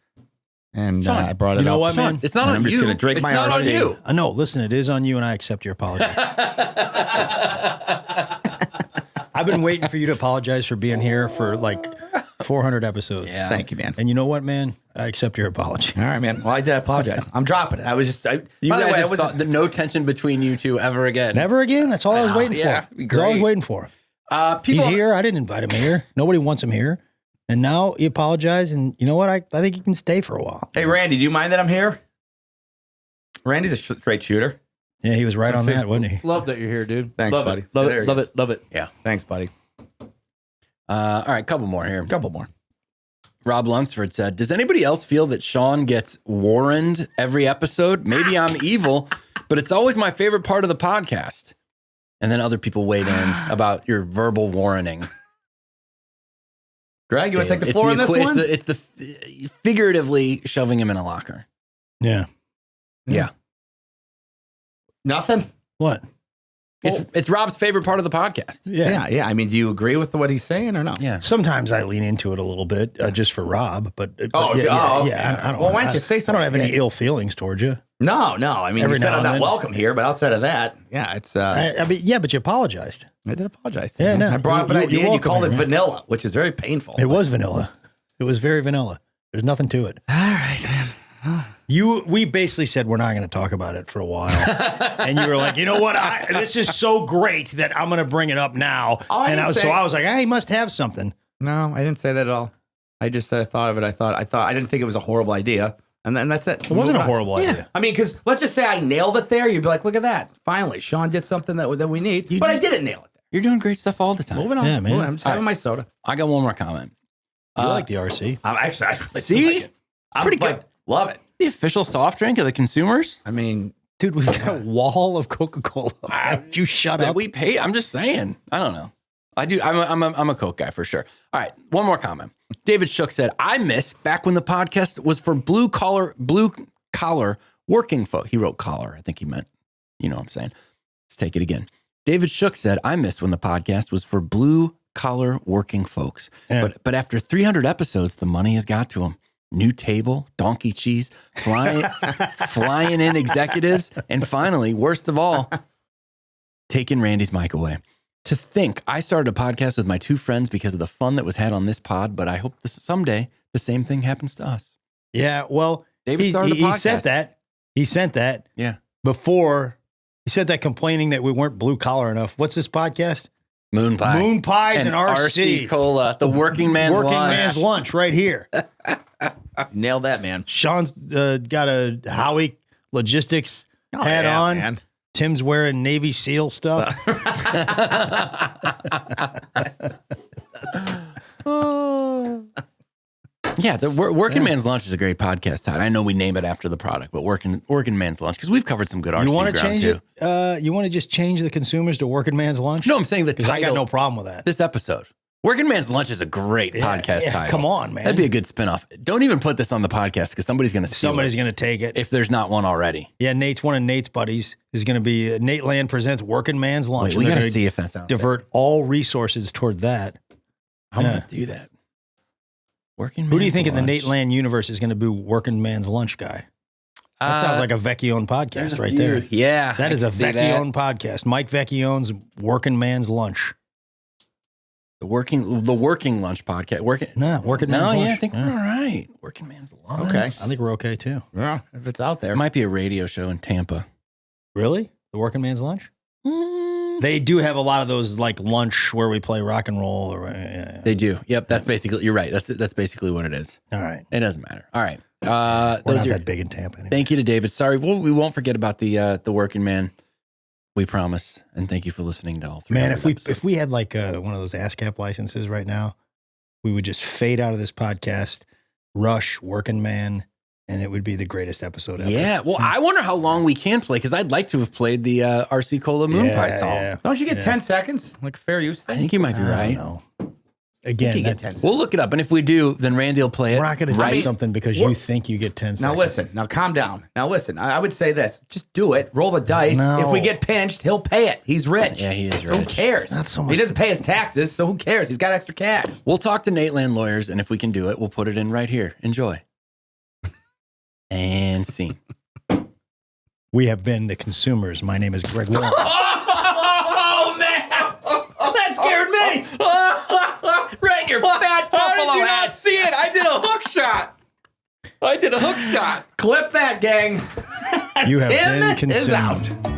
And Sean, I brought it up. You know what, man? It's not on you. I'm just going to drink my RC. It's not on you. No, listen, it is on you, and I accept your apology. I've been waiting for you to apologize for being here for like 400 episodes. Yeah. Thank you, man. And you know what, man? I accept your apology. All right, man. Well, I did apologize. I'm dropping it. I was just. By You the guys way, have saw no tension between you two ever again. Never again? That's all I was waiting for. Yeah, That's all I was waiting for. He's here. I didn't invite him here. Nobody wants him here. And now he apologized. And you know what? I think he can stay for a while. Hey, Randy, do you mind that I'm here? Randy's a straight shooter. Yeah, he was right on that, wasn't he? Love that you're here, dude. Thanks, love buddy. It. Love it. Yeah. Thanks, buddy. All right, couple more here. Couple more. Rob Lunsford said, does anybody else feel that Sean gets warned every episode? Maybe I'm evil, but it's always my favorite part of the podcast. And then other people weighed in about your verbal warning. Greg, you want to take the floor on this one? It's the figuratively shoving him in a locker. Yeah. Yeah. Nothing? What? It's Rob's favorite part of the podcast. Yeah. I mean, do you agree with what he's saying or no? Yeah. Sometimes I lean into it a little bit just for Rob, but okay. I don't. Well, why don't you say something? I don't have any ill feelings towards you. No. I mean, you said I'm not welcome here, but outside of that, yeah, it's. I mean, yeah, but you apologized. I did apologize. Yeah, no. I brought up an idea and you called it vanilla, which is very painful. It was vanilla. It was very vanilla. There's nothing to it. All right, man. We basically said we're not going to talk about it for a while, and you were like, you know what? This is so great that I'm going to bring it up now. I was like, he must have something. No, I didn't say that at all. I just said I thought of it. I didn't think it was a horrible idea, and that's it. It wasn't a horrible idea. I mean, because let's just say I nailed it there. You'd be like, look at that. Finally, Sean did something that we need, but I didn't nail it there. You're doing great stuff all the time. Moving on. Yeah, man. I'm just having my soda. I got one more comment. You like the RC? I really see? like it. I'm pretty good. Love it. The official soft drink of the consumers. I mean, dude, we've got a wall of Coca-Cola. Why don't you shut that up? We pay. I'm just saying. I don't know. I do. I'm a Coke guy for sure. All right. One more comment. David Shook said, I miss back when the podcast was for blue collar working folk. He wrote collar. I think he meant, you know what I'm saying. Let's take it again. David Shook said, I miss when the podcast was for blue collar working folks. Yeah. But after 300 episodes, the money has got to them. New table, donkey cheese, flying in executives, and finally, worst of all, taking Randy's mic away. To think I started a podcast with my two friends because of the fun that was had on this pod, but I hope someday the same thing happens to us. Yeah, well, David started a podcast. He sent that. Yeah. Before, he said that complaining that we weren't blue collar enough. What's this podcast? Moon Pie. Moon Pies and RC. Cola, the working man's lunch right here. Nailed that, man. Sean's got a Howie Logistics hat on. Man. Tim's wearing Navy SEAL stuff. Yeah, the Working Man's Lunch is a great podcast title. I know we name it after the product, but Working Man's Lunch, because we've covered some good RC ground, too. You want to change it? You want to just change the consumers to Working Man's Lunch? No, I'm saying the title. I got no problem with that. This episode. Working Man's Lunch is a great podcast title. Come on, man. That'd be a good spinoff. Don't even put this on the podcast because somebody's going to steal Somebody's going to take it. If there's not one already. Yeah, one of Nate's buddies is going to be Nateland presents Working Man's Lunch. Wait, we got to see if that's out divert all resources toward that. I'm going to do that. Who do you think in the Nateland universe is going to be Working Man's Lunch guy? That sounds like a Vecchione podcast right there. Yeah. That is a Vecchione podcast. Mike Vecchione's Working Man's Lunch. The working lunch podcast. Working man's lunch. Yeah, I think we're all right. Working man's lunch. Okay. I think we're okay too. Yeah, if it's out there. There might be a radio show in Tampa. Really? The working man's lunch? They do have a lot of those like lunch where we play rock and roll. Or They do. Yep. That's basically. You're right. That's basically what it is. All right. It doesn't matter. All right. We're not that big in Tampa anymore. Thank you to David. Sorry, we won't forget about the working man. We promise. And thank you for listening to all three. Man, if we had like one of those ASCAP licenses right now, we would just fade out of this podcast, rush working man, and it would be the greatest episode ever. Yeah. Well, I wonder how long we can play because I'd like to have played the RC Cola Moon Pie song. Yeah. Don't you get 10 seconds? Like fair use thing? I think you might be right. No. Again, We'll look it up. And if we do, then Randy will play it. we're not going to do something because you think you get 10 seconds. Now listen. Now calm down. Now listen. I would say this. Just do it. Roll the dice. No. If we get pinched, he'll pay it. He's rich. Yeah, he is So who rich. cares? Not so much. He doesn't pay his taxes, so who cares? He's got extra cash. We'll talk to Nateland lawyers, and if we can do it, we'll put it in right here. Enjoy. And scene. We have been the consumers. My name is Greg Warren. Oh, man. That scared me. Right in your fat buffalo hat. see it? I did a hook shot. Clip that, gang. You have Tim been is out. consumed.